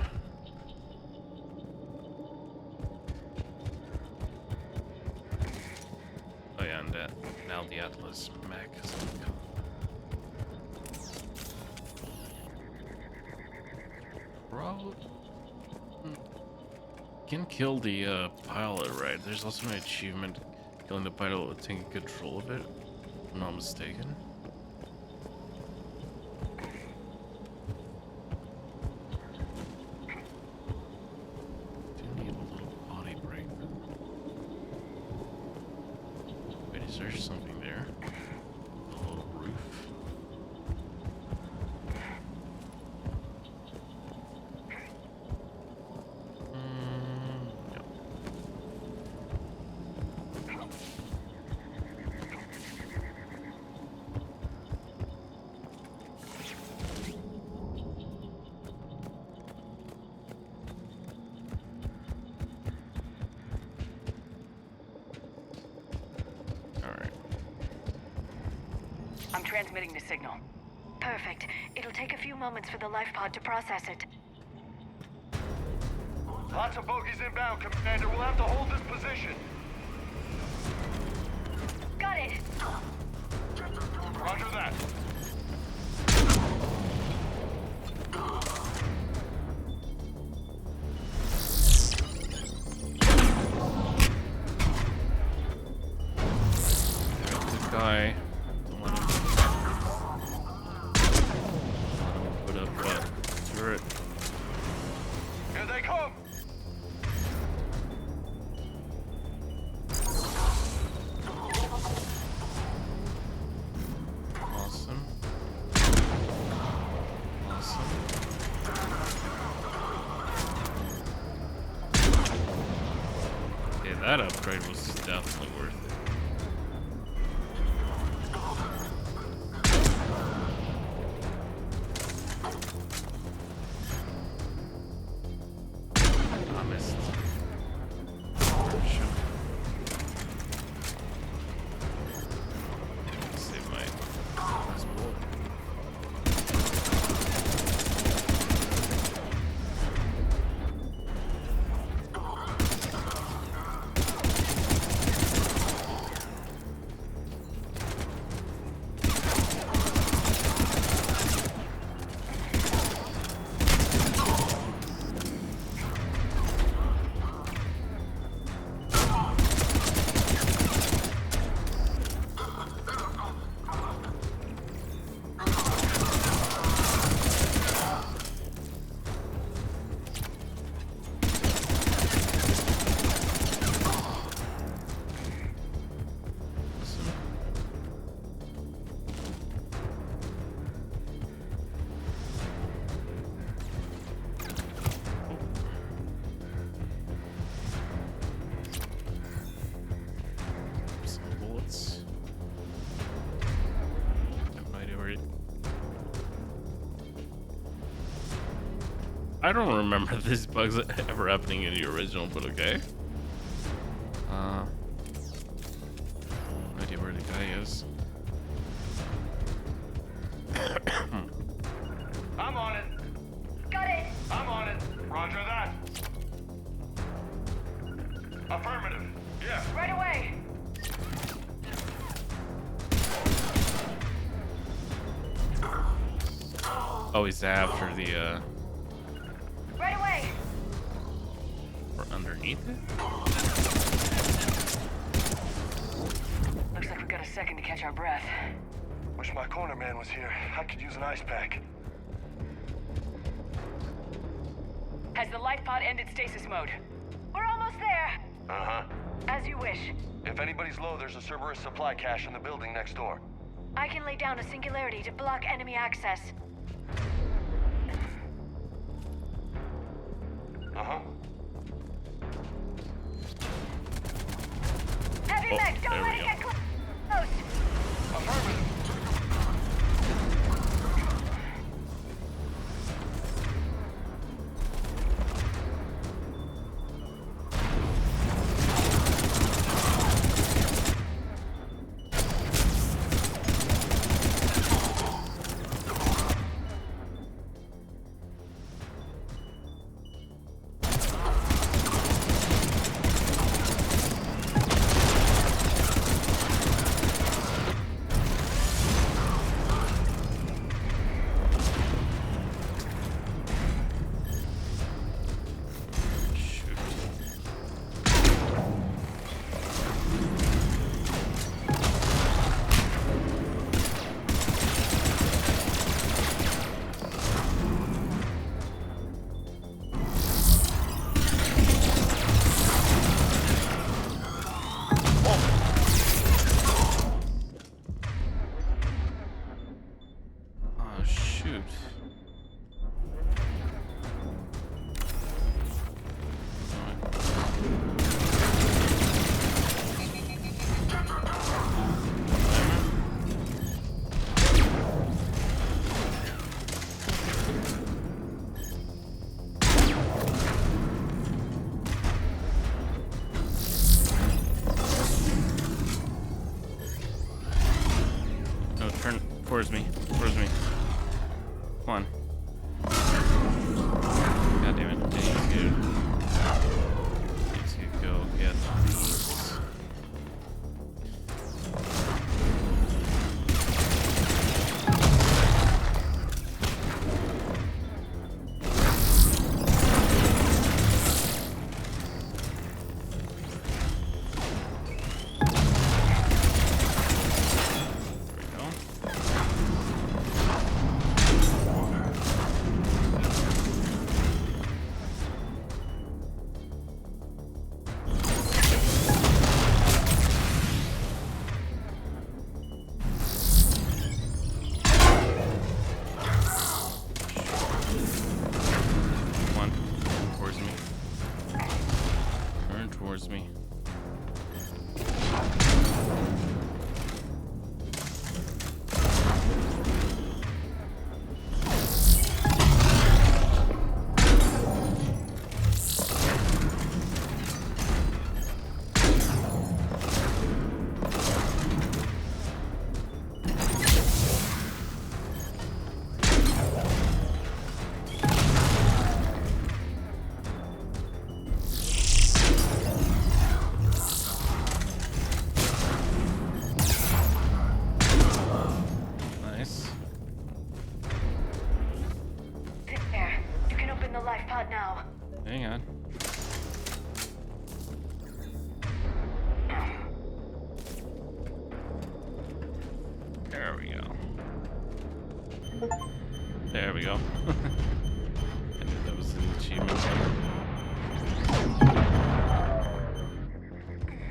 [SPEAKER 1] Oh yeah, and now the Atlas mech has come. Bro, can kill the pilot, right? There's also an achievement killing the pilot with taking control of it, if I'm not mistaken. Do need a little body break. Wait, is there something there? A little roof. No. Alright.
[SPEAKER 2] I'm transmitting the signal.
[SPEAKER 4] Perfect. It'll take a few moments for the life pod to process it.
[SPEAKER 5] Lots of bogies inbound, Commander. We'll have to hold this position.
[SPEAKER 4] Got it!
[SPEAKER 5] Roger that.
[SPEAKER 1] There's the guy. Don't let him put up a turret.
[SPEAKER 5] Here they come.
[SPEAKER 1] Awesome. Awesome. Okay, that upgrade was definitely worth it. I missed. Shoot. Save my last bullet. Some bullets. Have no idea where it. I don't remember these bugs ever happening in the original, but okay. No idea where the guy is.
[SPEAKER 5] I'm on it.
[SPEAKER 4] Got it!
[SPEAKER 5] I'm on it. Roger that. Affirmative. Yeah.
[SPEAKER 4] Right away!
[SPEAKER 1] Oh, he's after the
[SPEAKER 4] Right away!
[SPEAKER 1] underneath it?
[SPEAKER 2] Looks like we've got a second to catch our breath.
[SPEAKER 5] Wish my corner man was here. I could use an ice pack.
[SPEAKER 2] Has the life pod ended stasis mode? We're almost there.
[SPEAKER 5] Uh-huh.
[SPEAKER 2] As you wish.
[SPEAKER 5] If anybody's low, there's a Cerberus supply cache in the building next door.
[SPEAKER 4] I can lay down a singularity to block enemy access.
[SPEAKER 5] Uh-huh.
[SPEAKER 4] Heavy mech, don't
[SPEAKER 1] there
[SPEAKER 4] let
[SPEAKER 1] we
[SPEAKER 4] it
[SPEAKER 1] go.
[SPEAKER 4] get close.
[SPEAKER 5] Affirmative.
[SPEAKER 1] Oh, shoot. No, turn towards me. Towards me. Come on. God damn it. Dang, dude. Needs to go get these. Come on. Towards me. Turn towards me. Nice.
[SPEAKER 4] There. You can open the life pod now.
[SPEAKER 1] Hang on. There we go. There we go. I knew that was an achievement.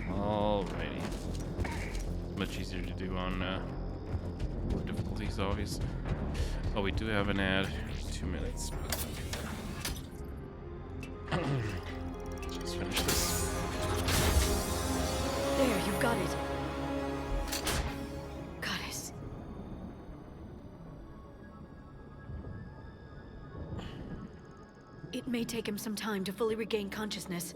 [SPEAKER 1] Alrighty. Much easier to do on more difficulties, obviously. Oh, we do have an ad. 2 minutes. Just finish this.
[SPEAKER 9] There, you've got it. Goddess. It may take him some time to fully regain consciousness.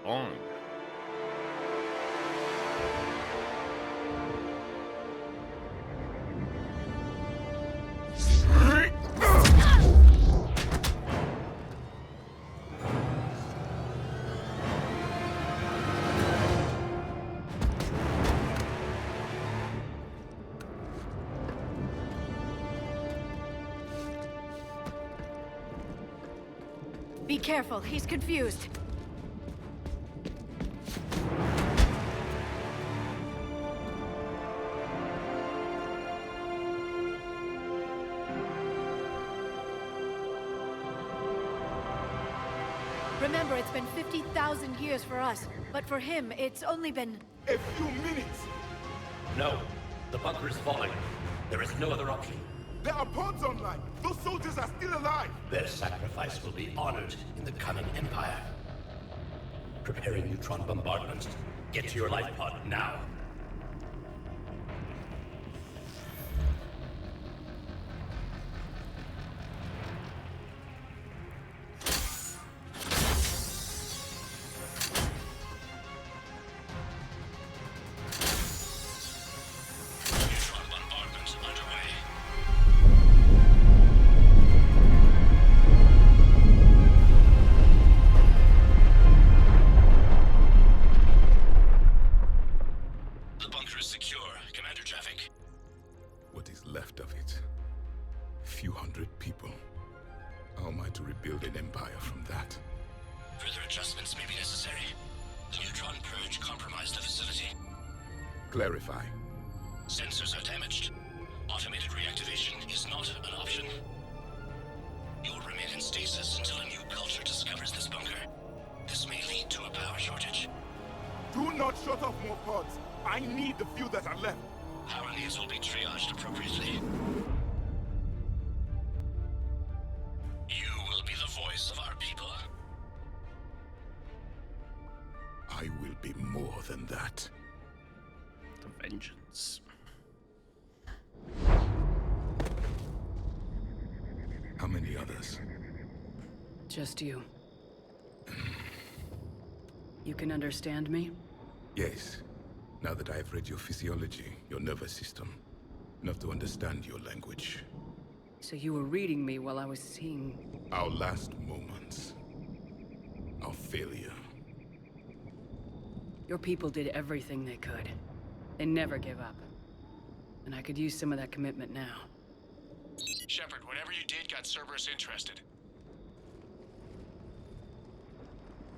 [SPEAKER 1] Long.
[SPEAKER 9] Be careful, he's confused. Remember, it's been 50,000 years for us, but for him, it's only been...
[SPEAKER 11] A few minutes!
[SPEAKER 17] No. The bunker is falling. There is no other option.
[SPEAKER 11] There are pods online! Those soldiers are still alive!
[SPEAKER 17] Their sacrifice will be honored in the coming Empire. Preparing neutron bombardment. Get to your life pod now.
[SPEAKER 11] What is left of it? A few hundred people. How am I to rebuild an empire from that?
[SPEAKER 22] Further adjustments may be necessary. The neutron purge compromised the facility.
[SPEAKER 11] Clarify.
[SPEAKER 22] Sensors are damaged. Automated reactivation is not an option. You'll remain in stasis until a new culture discovers this bunker. This may lead to a power shortage.
[SPEAKER 11] Do not shut off more pods. I need the few that are left.
[SPEAKER 22] Power needs will be triaged appropriately. You will be the voice of our people.
[SPEAKER 11] I will be more than that.
[SPEAKER 1] The vengeance.
[SPEAKER 11] How many others?
[SPEAKER 7] Just you. You can understand me?
[SPEAKER 11] Yes. Now that I've read your physiology, your nervous system, enough to understand your language.
[SPEAKER 7] So you were reading me while I was seeing...
[SPEAKER 11] Our last moments. Our failure.
[SPEAKER 7] Your people did everything they could. They never give up. And I could use some of that commitment now.
[SPEAKER 5] Shepard, whatever you did got Cerberus interested.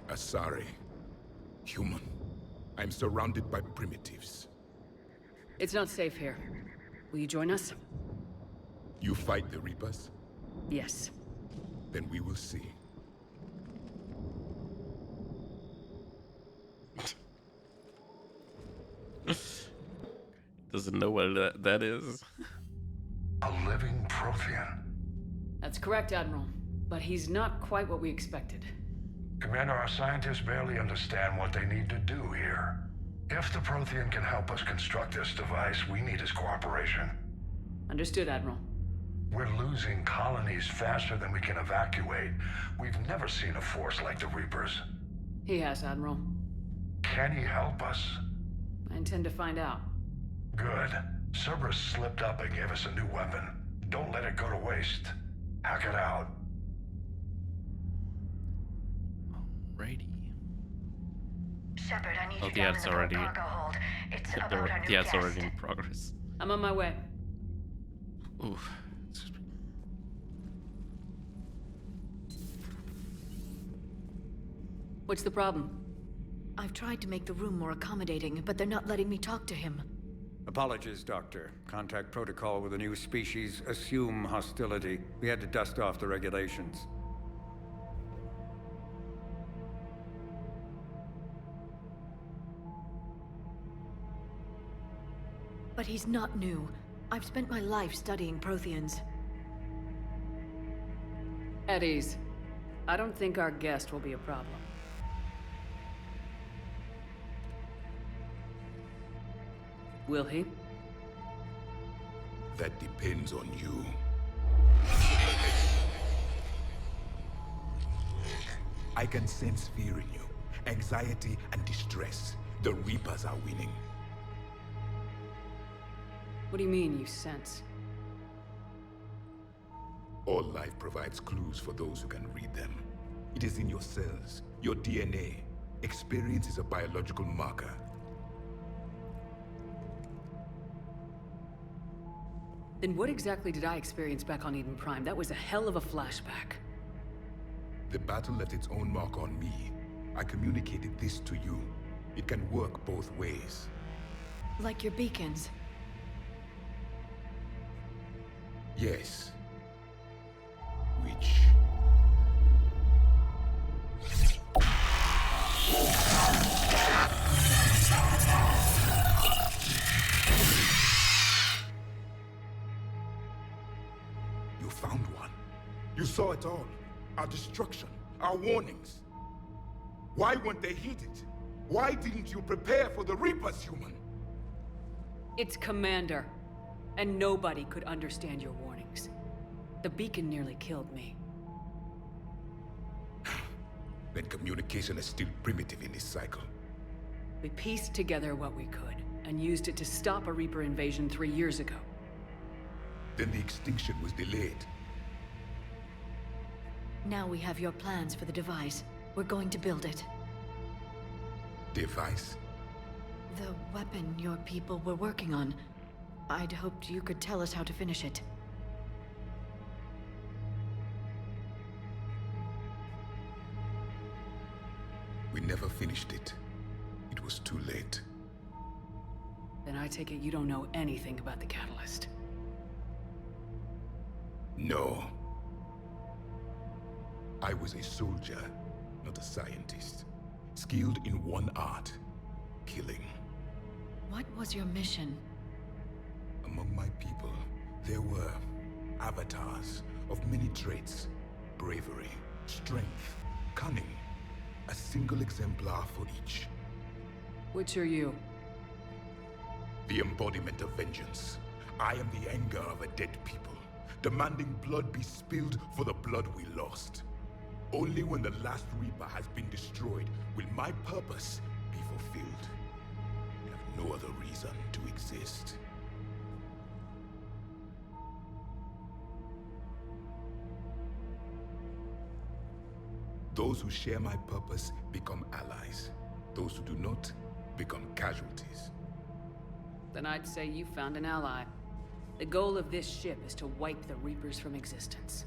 [SPEAKER 11] Asari. Human. I'm surrounded by primitives.
[SPEAKER 7] It's not safe here. Will you join us?
[SPEAKER 11] You fight the Reapers?
[SPEAKER 7] Yes.
[SPEAKER 11] Then we will see.
[SPEAKER 1] Doesn't know what that is.
[SPEAKER 16] A living Prothean.
[SPEAKER 7] That's correct, Admiral. But he's not quite what we expected.
[SPEAKER 16] Commander, our scientists barely understand what they need to do here. If the Prothean can help us construct this device, we need his cooperation.
[SPEAKER 7] Understood, Admiral.
[SPEAKER 16] We're losing colonies faster than we can evacuate. We've never seen a force like the Reapers.
[SPEAKER 7] He has, Admiral.
[SPEAKER 16] Can he help us?
[SPEAKER 7] I intend to find out.
[SPEAKER 16] Good. Cerberus slipped up and gave us a new weapon. Don't let it go to waste. Hack it out.
[SPEAKER 1] Alrighty.
[SPEAKER 2] Shepard, I need
[SPEAKER 1] Oh,
[SPEAKER 2] you
[SPEAKER 1] the
[SPEAKER 2] down
[SPEAKER 1] ad's
[SPEAKER 2] in the
[SPEAKER 1] already.
[SPEAKER 2] cargo hold. It's about our new
[SPEAKER 1] The ad's
[SPEAKER 2] guest.
[SPEAKER 1] already in progress.
[SPEAKER 7] I'm on my way.
[SPEAKER 1] Oof.
[SPEAKER 7] What's the problem?
[SPEAKER 9] I've tried to make the room more accommodating, but they're not letting me talk to him.
[SPEAKER 10] Apologies, Doctor. Contact protocol with a new species. Assume hostility. We had to dust off the regulations.
[SPEAKER 9] But he's not new. I've spent my life studying Protheans.
[SPEAKER 7] At ease. I don't think our guest will be a problem. Will he?
[SPEAKER 11] That depends on you. I can sense fear in you, anxiety and distress. The Reapers are winning.
[SPEAKER 7] What do you mean, you sense?
[SPEAKER 11] All life provides clues for those who can read them. It is in your cells, your DNA. Experience is a biological marker.
[SPEAKER 7] Then what exactly did I experience back on Eden Prime? That was a hell of a flashback.
[SPEAKER 11] The battle left its own mark on me. I communicated this to you. It can work both ways.
[SPEAKER 9] Like your beacons.
[SPEAKER 11] Yes. Which... You found one. You saw it all. Our destruction, our warnings. Why weren't they heeded? Why didn't you prepare for the Reapers, human?
[SPEAKER 7] It's Commander. And nobody could understand your warnings. The beacon nearly killed me.
[SPEAKER 11] Then communication is still primitive in this cycle.
[SPEAKER 7] We pieced together what we could, and used it to stop a Reaper invasion 3 years ago.
[SPEAKER 11] Then the extinction was delayed.
[SPEAKER 9] Now we have your plans for the device. We're going to build it.
[SPEAKER 11] Device?
[SPEAKER 9] The weapon your people were working on. I'd hoped you could tell us how to finish it.
[SPEAKER 11] We never finished it. It was too late.
[SPEAKER 7] Then I take it you don't know anything about the catalyst.
[SPEAKER 11] No. I was a soldier, not a scientist. Skilled in one art, killing.
[SPEAKER 9] What was your mission?
[SPEAKER 11] Among my people, there were avatars of many traits. Bravery, strength, cunning. A single exemplar for each.
[SPEAKER 7] Which are you?
[SPEAKER 11] The embodiment of vengeance. I am the anger of a dead people, demanding blood be spilled for the blood we lost. Only when the last Reaper has been destroyed will my purpose be fulfilled. I have no other reason to exist. Those who share my purpose become allies. Those who do not become casualties.
[SPEAKER 7] Then I'd say you found an ally. The goal of this ship is to wipe the Reapers from existence.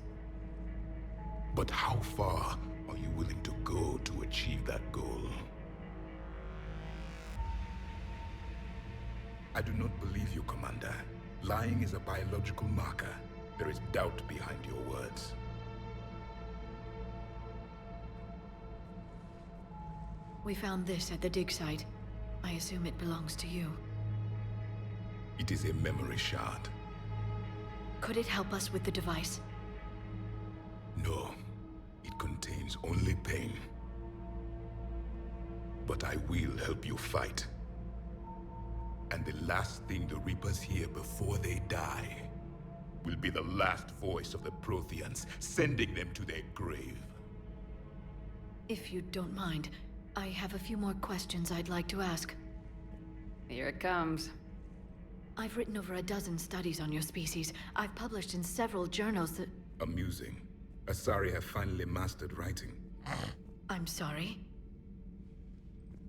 [SPEAKER 11] But how far are you willing to go to achieve that goal? I do not believe you, Commander. Lying is a biological marker. There is doubt behind your words.
[SPEAKER 9] We found this at the dig site. I assume it belongs to you.
[SPEAKER 11] It is a memory shard.
[SPEAKER 9] Could it help us with the device?
[SPEAKER 11] No. It contains only pain. But I will help you fight. And the last thing the Reapers hear before they die will be the last voice of the Protheans, sending them to their grave.
[SPEAKER 9] If you don't mind, I have a few more questions I'd like to ask.
[SPEAKER 7] Here it comes.
[SPEAKER 9] I've written over a dozen studies on your species. I've published in several journals that...
[SPEAKER 11] Amusing. Asari have finally mastered writing.
[SPEAKER 9] I'm sorry?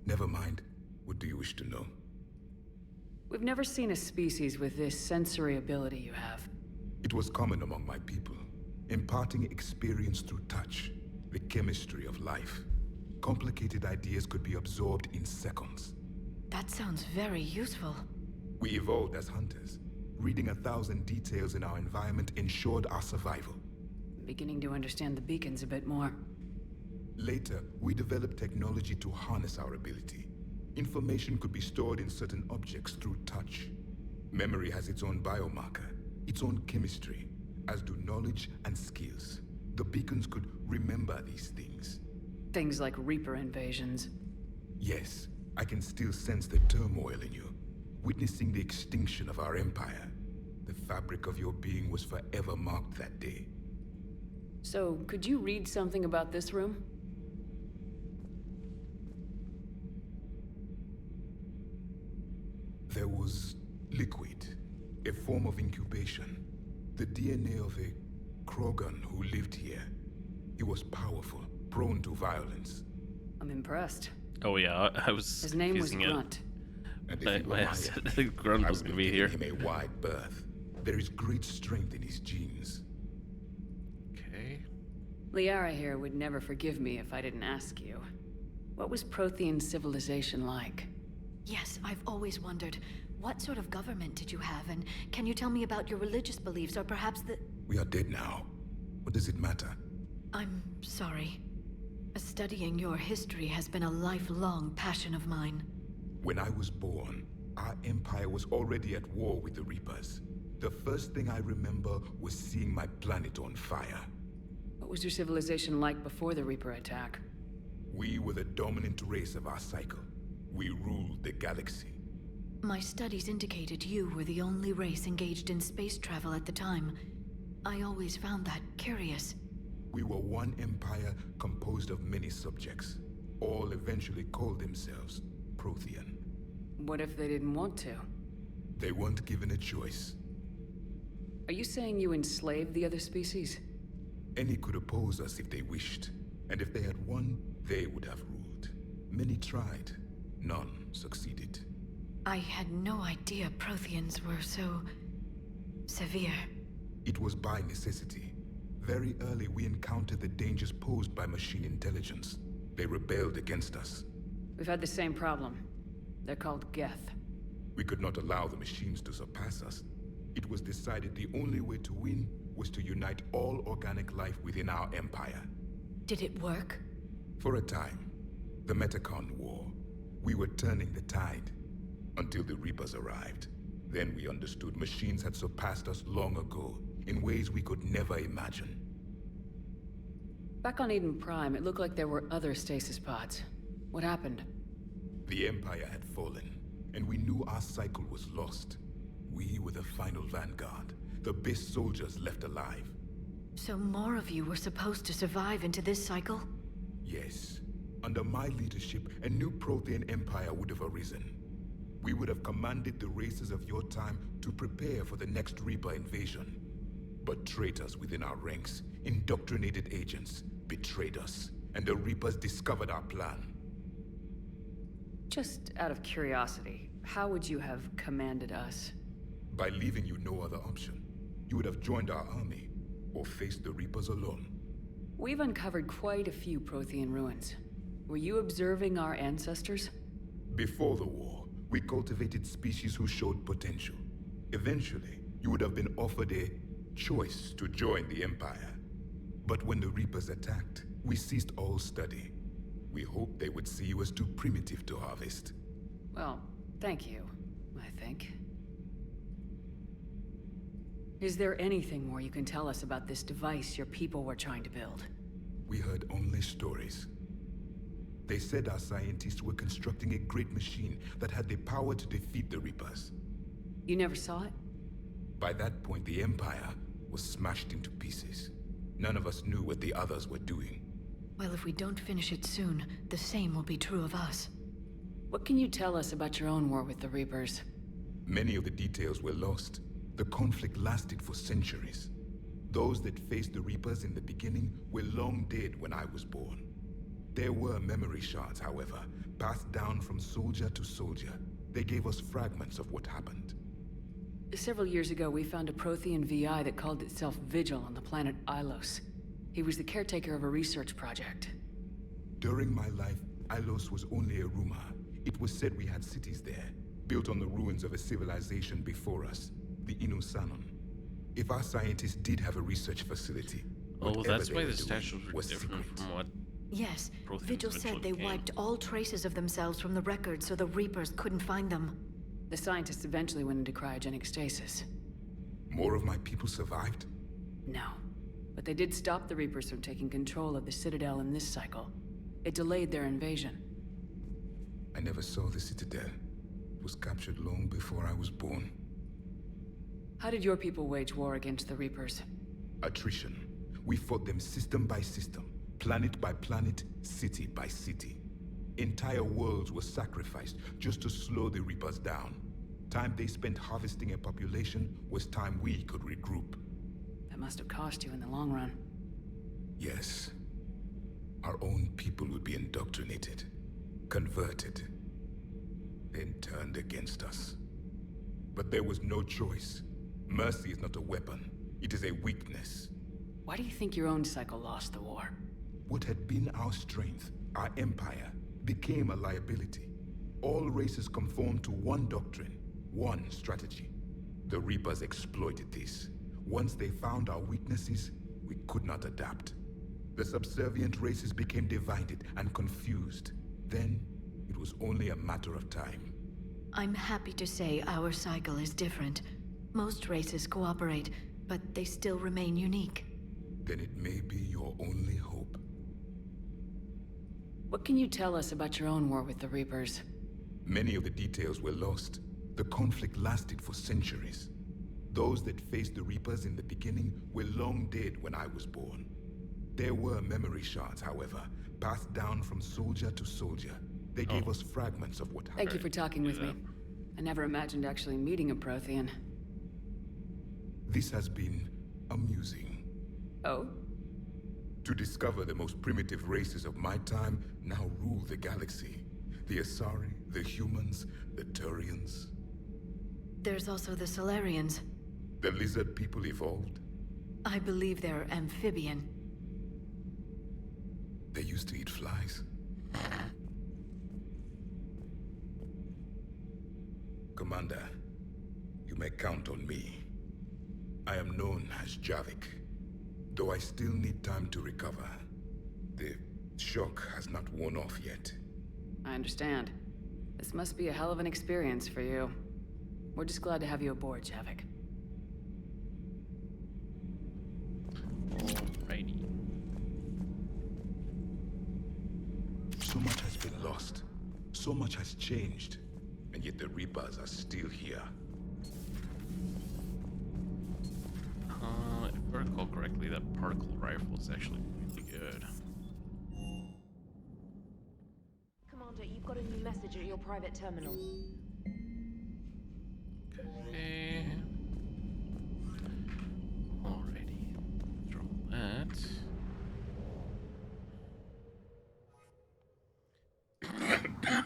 [SPEAKER 11] Never mind. What do you wish to know?
[SPEAKER 7] We've never seen a species with this sensory ability you have.
[SPEAKER 11] It was common among my people, imparting experience through touch, the chemistry of life. Complicated ideas could be absorbed in seconds.
[SPEAKER 9] That sounds very useful.
[SPEAKER 11] We evolved as hunters. Reading 1,000 details in our environment ensured our survival.
[SPEAKER 7] Beginning to understand the beacons a bit more.
[SPEAKER 11] Later, we developed technology to harness our ability. Information could be stored in certain objects through touch. Memory has its own biomarker, its own chemistry, as do knowledge and skills. The beacons could remember these things.
[SPEAKER 7] Things like Reaper invasions.
[SPEAKER 11] Yes, I can still sense the turmoil in you, witnessing the extinction of our empire. The fabric of your being was forever marked that day.
[SPEAKER 7] So, could you read something about this room?
[SPEAKER 11] There was liquid, a form of incubation. The DNA of a Krogan who lived here. He was powerful, prone to violence.
[SPEAKER 7] I'm impressed.
[SPEAKER 1] Oh yeah, I was.
[SPEAKER 7] His name was
[SPEAKER 1] confusing it.
[SPEAKER 7] Grunt.
[SPEAKER 11] And if he
[SPEAKER 1] I said Grunt was gonna be here.
[SPEAKER 11] him a wide berth. There is great strength in his genes.
[SPEAKER 1] Okay.
[SPEAKER 7] Liara here would never forgive me if I didn't ask you. What was Prothean civilization like?
[SPEAKER 9] Yes, I've always wondered, what sort of government did you have, and can you tell me about your religious beliefs, or perhaps the...
[SPEAKER 11] We are dead now. What does it matter?
[SPEAKER 9] I'm sorry. Studying your history has been a lifelong passion of mine.
[SPEAKER 11] When I was born, our empire was already at war with the Reapers. The first thing I remember was seeing my planet on fire.
[SPEAKER 7] What was your civilization like before the Reaper attack?
[SPEAKER 11] We were the dominant race of our cycle. We ruled the galaxy.
[SPEAKER 9] My studies indicated you were the only race engaged in space travel at the time. I always found that curious.
[SPEAKER 11] We were one empire composed of many subjects. All eventually called themselves Prothean.
[SPEAKER 7] What if they didn't want to?
[SPEAKER 11] They weren't given a choice.
[SPEAKER 7] Are you saying you enslaved the other species?
[SPEAKER 11] Any could oppose us if they wished. And if they had won, they would have ruled. Many tried. None succeeded.
[SPEAKER 9] I had no idea Protheans were so... severe.
[SPEAKER 11] It was by necessity. Very early we encountered the dangers posed by machine intelligence. They rebelled against us.
[SPEAKER 7] We've had the same problem. They're called Geth.
[SPEAKER 11] We could not allow the machines to surpass us. It was decided the only way to win was to unite all organic life within our empire.
[SPEAKER 9] Did it work?
[SPEAKER 11] For a time. The Metacon War. We were turning the tide. Until the Reapers arrived. Then we understood machines had surpassed us long ago, in ways we could never imagine.
[SPEAKER 7] Back on Eden Prime, it looked like there were other stasis pods. What happened?
[SPEAKER 11] The Empire had fallen, and we knew our cycle was lost. We were the final vanguard, the best soldiers left alive.
[SPEAKER 9] So more of you were supposed to survive into this cycle?
[SPEAKER 11] Yes. Under my leadership, a new Prothean empire would have arisen. We would have commanded the races of your time to prepare for the next Reaper invasion. But traitors within our ranks, indoctrinated agents, betrayed us, and the Reapers discovered our plan.
[SPEAKER 7] Just out of curiosity, how would you have commanded us?
[SPEAKER 11] By leaving you no other option. You would have joined our army, or faced the Reapers alone.
[SPEAKER 7] We've uncovered quite a few Prothean ruins. Were you observing our ancestors?
[SPEAKER 11] Before the war, we cultivated species who showed potential. Eventually, you would have been offered a choice to join the Empire. But when the Reapers attacked, we ceased all study. We hoped they would see you as too primitive to harvest.
[SPEAKER 7] Well, thank you, I think. Is there anything more you can tell us about this device your people were trying to build?
[SPEAKER 11] We heard only stories. They said our scientists were constructing a great machine that had the power to defeat the Reapers.
[SPEAKER 7] You never saw it?
[SPEAKER 11] By that point, the Empire was smashed into pieces. None of us knew what the others were doing.
[SPEAKER 9] Well, if we don't finish it soon, the same will be true of us.
[SPEAKER 7] What can you tell us about your own war with the Reapers?
[SPEAKER 11] Many of the details were lost. The conflict lasted for centuries. Those that faced the Reapers in the beginning were long dead when I was born. There were memory shards, however, passed down from soldier to soldier. They gave us fragments of what happened.
[SPEAKER 7] Several years ago, we found a Prothean VI that called itself Vigil on the planet Ilos. He was the caretaker of a research project.
[SPEAKER 11] During my life, Ilos was only a rumor. It was said we had cities there, built on the ruins of a civilization before us, the Inusanon. If our scientists did have a research facility,
[SPEAKER 1] oh, that's why the statues were different
[SPEAKER 11] secret.
[SPEAKER 1] from what...
[SPEAKER 9] Yes,
[SPEAKER 1] Protheans
[SPEAKER 9] Vigil said they
[SPEAKER 1] eventually
[SPEAKER 9] wiped all traces of themselves from the records so the Reapers couldn't find them.
[SPEAKER 7] The scientists eventually went into cryogenic stasis.
[SPEAKER 11] More of my people survived?
[SPEAKER 7] No. But they did stop the Reapers from taking control of the Citadel in this cycle. It delayed their invasion.
[SPEAKER 11] I never saw the Citadel. It was captured long before I was born.
[SPEAKER 7] How did your people wage war against the Reapers?
[SPEAKER 11] Attrition. We fought them system by system, planet by planet, city by city. Entire worlds were sacrificed just to slow the Reapers down. Time they spent harvesting a population was time we could regroup.
[SPEAKER 7] That must have cost you in the long run.
[SPEAKER 11] Yes. Our own people would be indoctrinated, converted, then turned against us. But there was no choice. Mercy is not a weapon. It is a weakness.
[SPEAKER 7] Why do you think your own cycle lost the war?
[SPEAKER 11] What had been our strength, our empire, became a liability. All races conformed to one doctrine, one strategy. The Reapers exploited this. Once they found our weaknesses, we could not adapt. The subservient races became divided and confused. Then, it was only a matter of time.
[SPEAKER 9] I'm happy to say our cycle is different. Most races cooperate, but they still remain unique.
[SPEAKER 11] Then it may be your only hope.
[SPEAKER 7] What can you tell us about your own war with the Reapers?
[SPEAKER 11] Many of the details were lost. The conflict lasted for centuries. Those that faced the Reapers in the beginning were long dead when I was born. There were memory shards, however, passed down from soldier to soldier. They gave us fragments of what happened.
[SPEAKER 7] Thank you for talking with me. I never imagined actually meeting a Prothean.
[SPEAKER 11] This has been amusing.
[SPEAKER 7] Oh?
[SPEAKER 11] To discover the most primitive races of my time now rule the galaxy. The Asari, the humans, the Turians.
[SPEAKER 9] There's also the Solarians.
[SPEAKER 11] The lizard people evolved?
[SPEAKER 9] I believe they're amphibian.
[SPEAKER 11] They used to eat flies. Commander, you may count on me. I am known as Javik, though I still need time to recover. The shock has not worn off yet.
[SPEAKER 7] I understand. This must be a hell of an experience for you. We're just glad to have you aboard, Javik.
[SPEAKER 1] Alrighty.
[SPEAKER 11] So much has been lost. So much has changed. And yet the Reapers are still here.
[SPEAKER 1] If I recall correctly, that particle rifle is actually really good.
[SPEAKER 18] Commander, you've got a new message at your private terminal.
[SPEAKER 1] Okay. Alrighty. Drop that.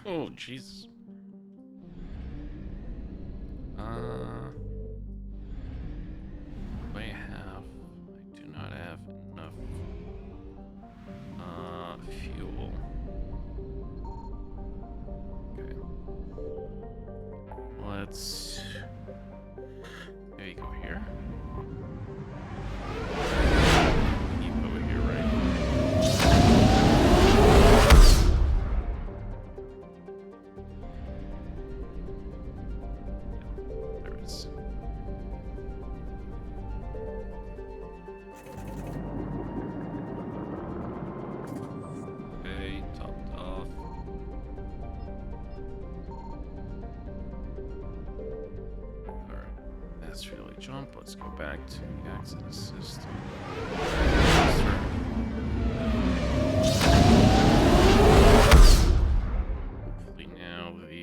[SPEAKER 1] Oh, jeez. I do not have enough fuel. Okay. Let's maybe go here. Keep over here, right? There it is. Okay, topped off. Alright, that's really jump. Let's go back to the Exodus system. Hopefully now the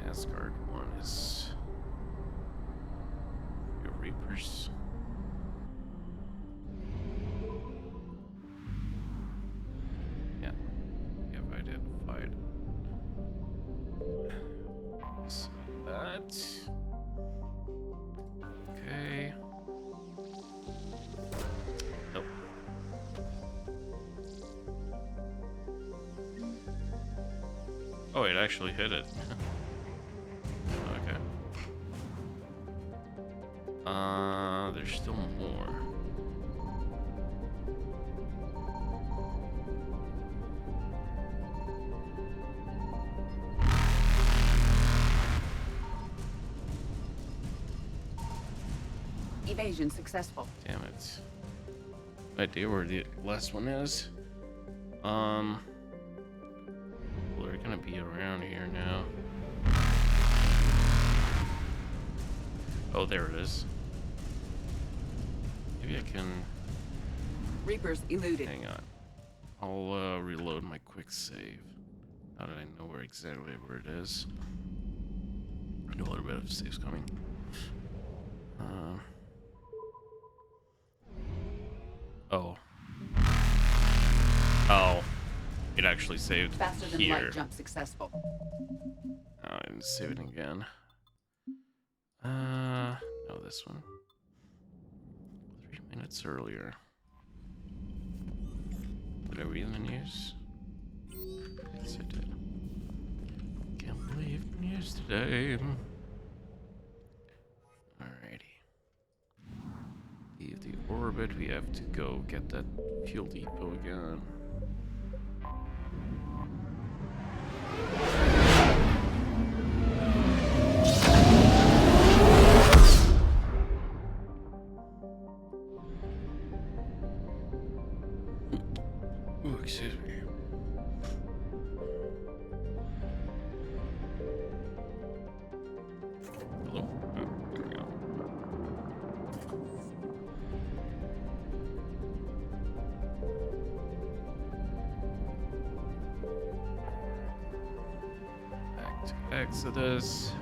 [SPEAKER 1] Asgard one is your Reapers. Yeah, we have identified. So that. Okay. Nope. Oh, it actually hit it. Okay. There's still more.
[SPEAKER 7] Evasion successful.
[SPEAKER 1] Damn it. No idea where the last one is. Well, they're gonna be around here now. Oh, there it is. Maybe I can.
[SPEAKER 7] Reapers eluded.
[SPEAKER 1] Hang on. I'll reload my quick save. How did I know exactly where it is? I know a little bit of saves coming. Oh. Oh. It actually saved
[SPEAKER 7] Faster than
[SPEAKER 1] here.
[SPEAKER 7] light jump successful.
[SPEAKER 1] Oh, I didn't save it again. No, this one. 3 minutes earlier. Did I read the news? Yes, I did. Can't believe the news today. Alrighty. Leave the orbit. We have to go get that fuel depot again. Ooh, excuse me. Hello? Oh, there we go. Back to Exodus.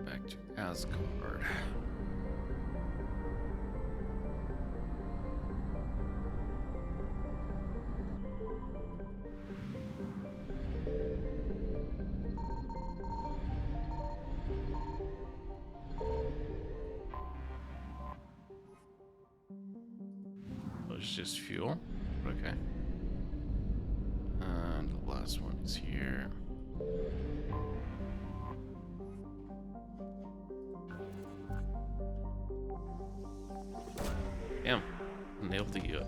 [SPEAKER 1] Back to Asgard. Oh, it's just fuel? Okay. And the last one is here. Damn, nailed the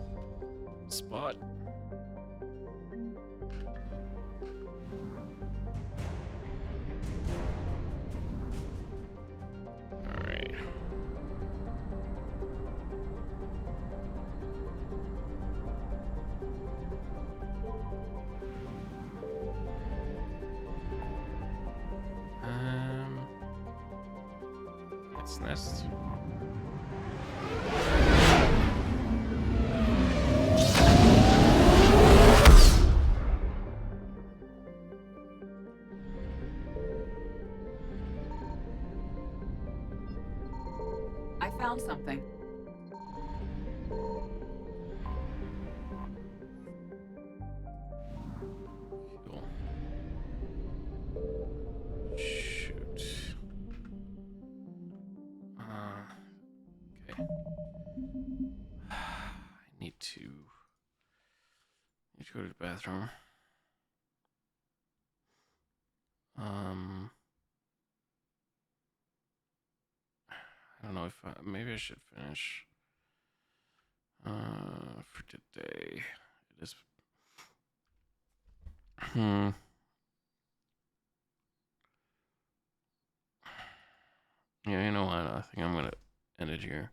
[SPEAKER 1] spot. All right. It's nest.
[SPEAKER 7] I found something.
[SPEAKER 1] Cool. Shoot. Okay. I need to go to the bathroom. I don't know if maybe I should finish for today. It is. Yeah, you know what? I think I'm gonna end it here.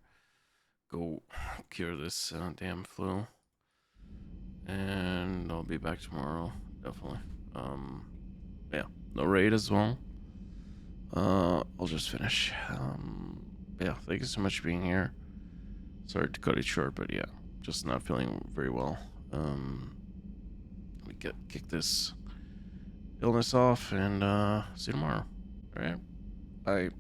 [SPEAKER 1] Go cure this damn flu, and I'll be back tomorrow. Definitely. Yeah, no raid as well. I'll just finish. Yeah, thank you so much for being here. Sorry to cut it short, but yeah, just not feeling very well. Let me kick this illness off, and see you tomorrow. All right, bye.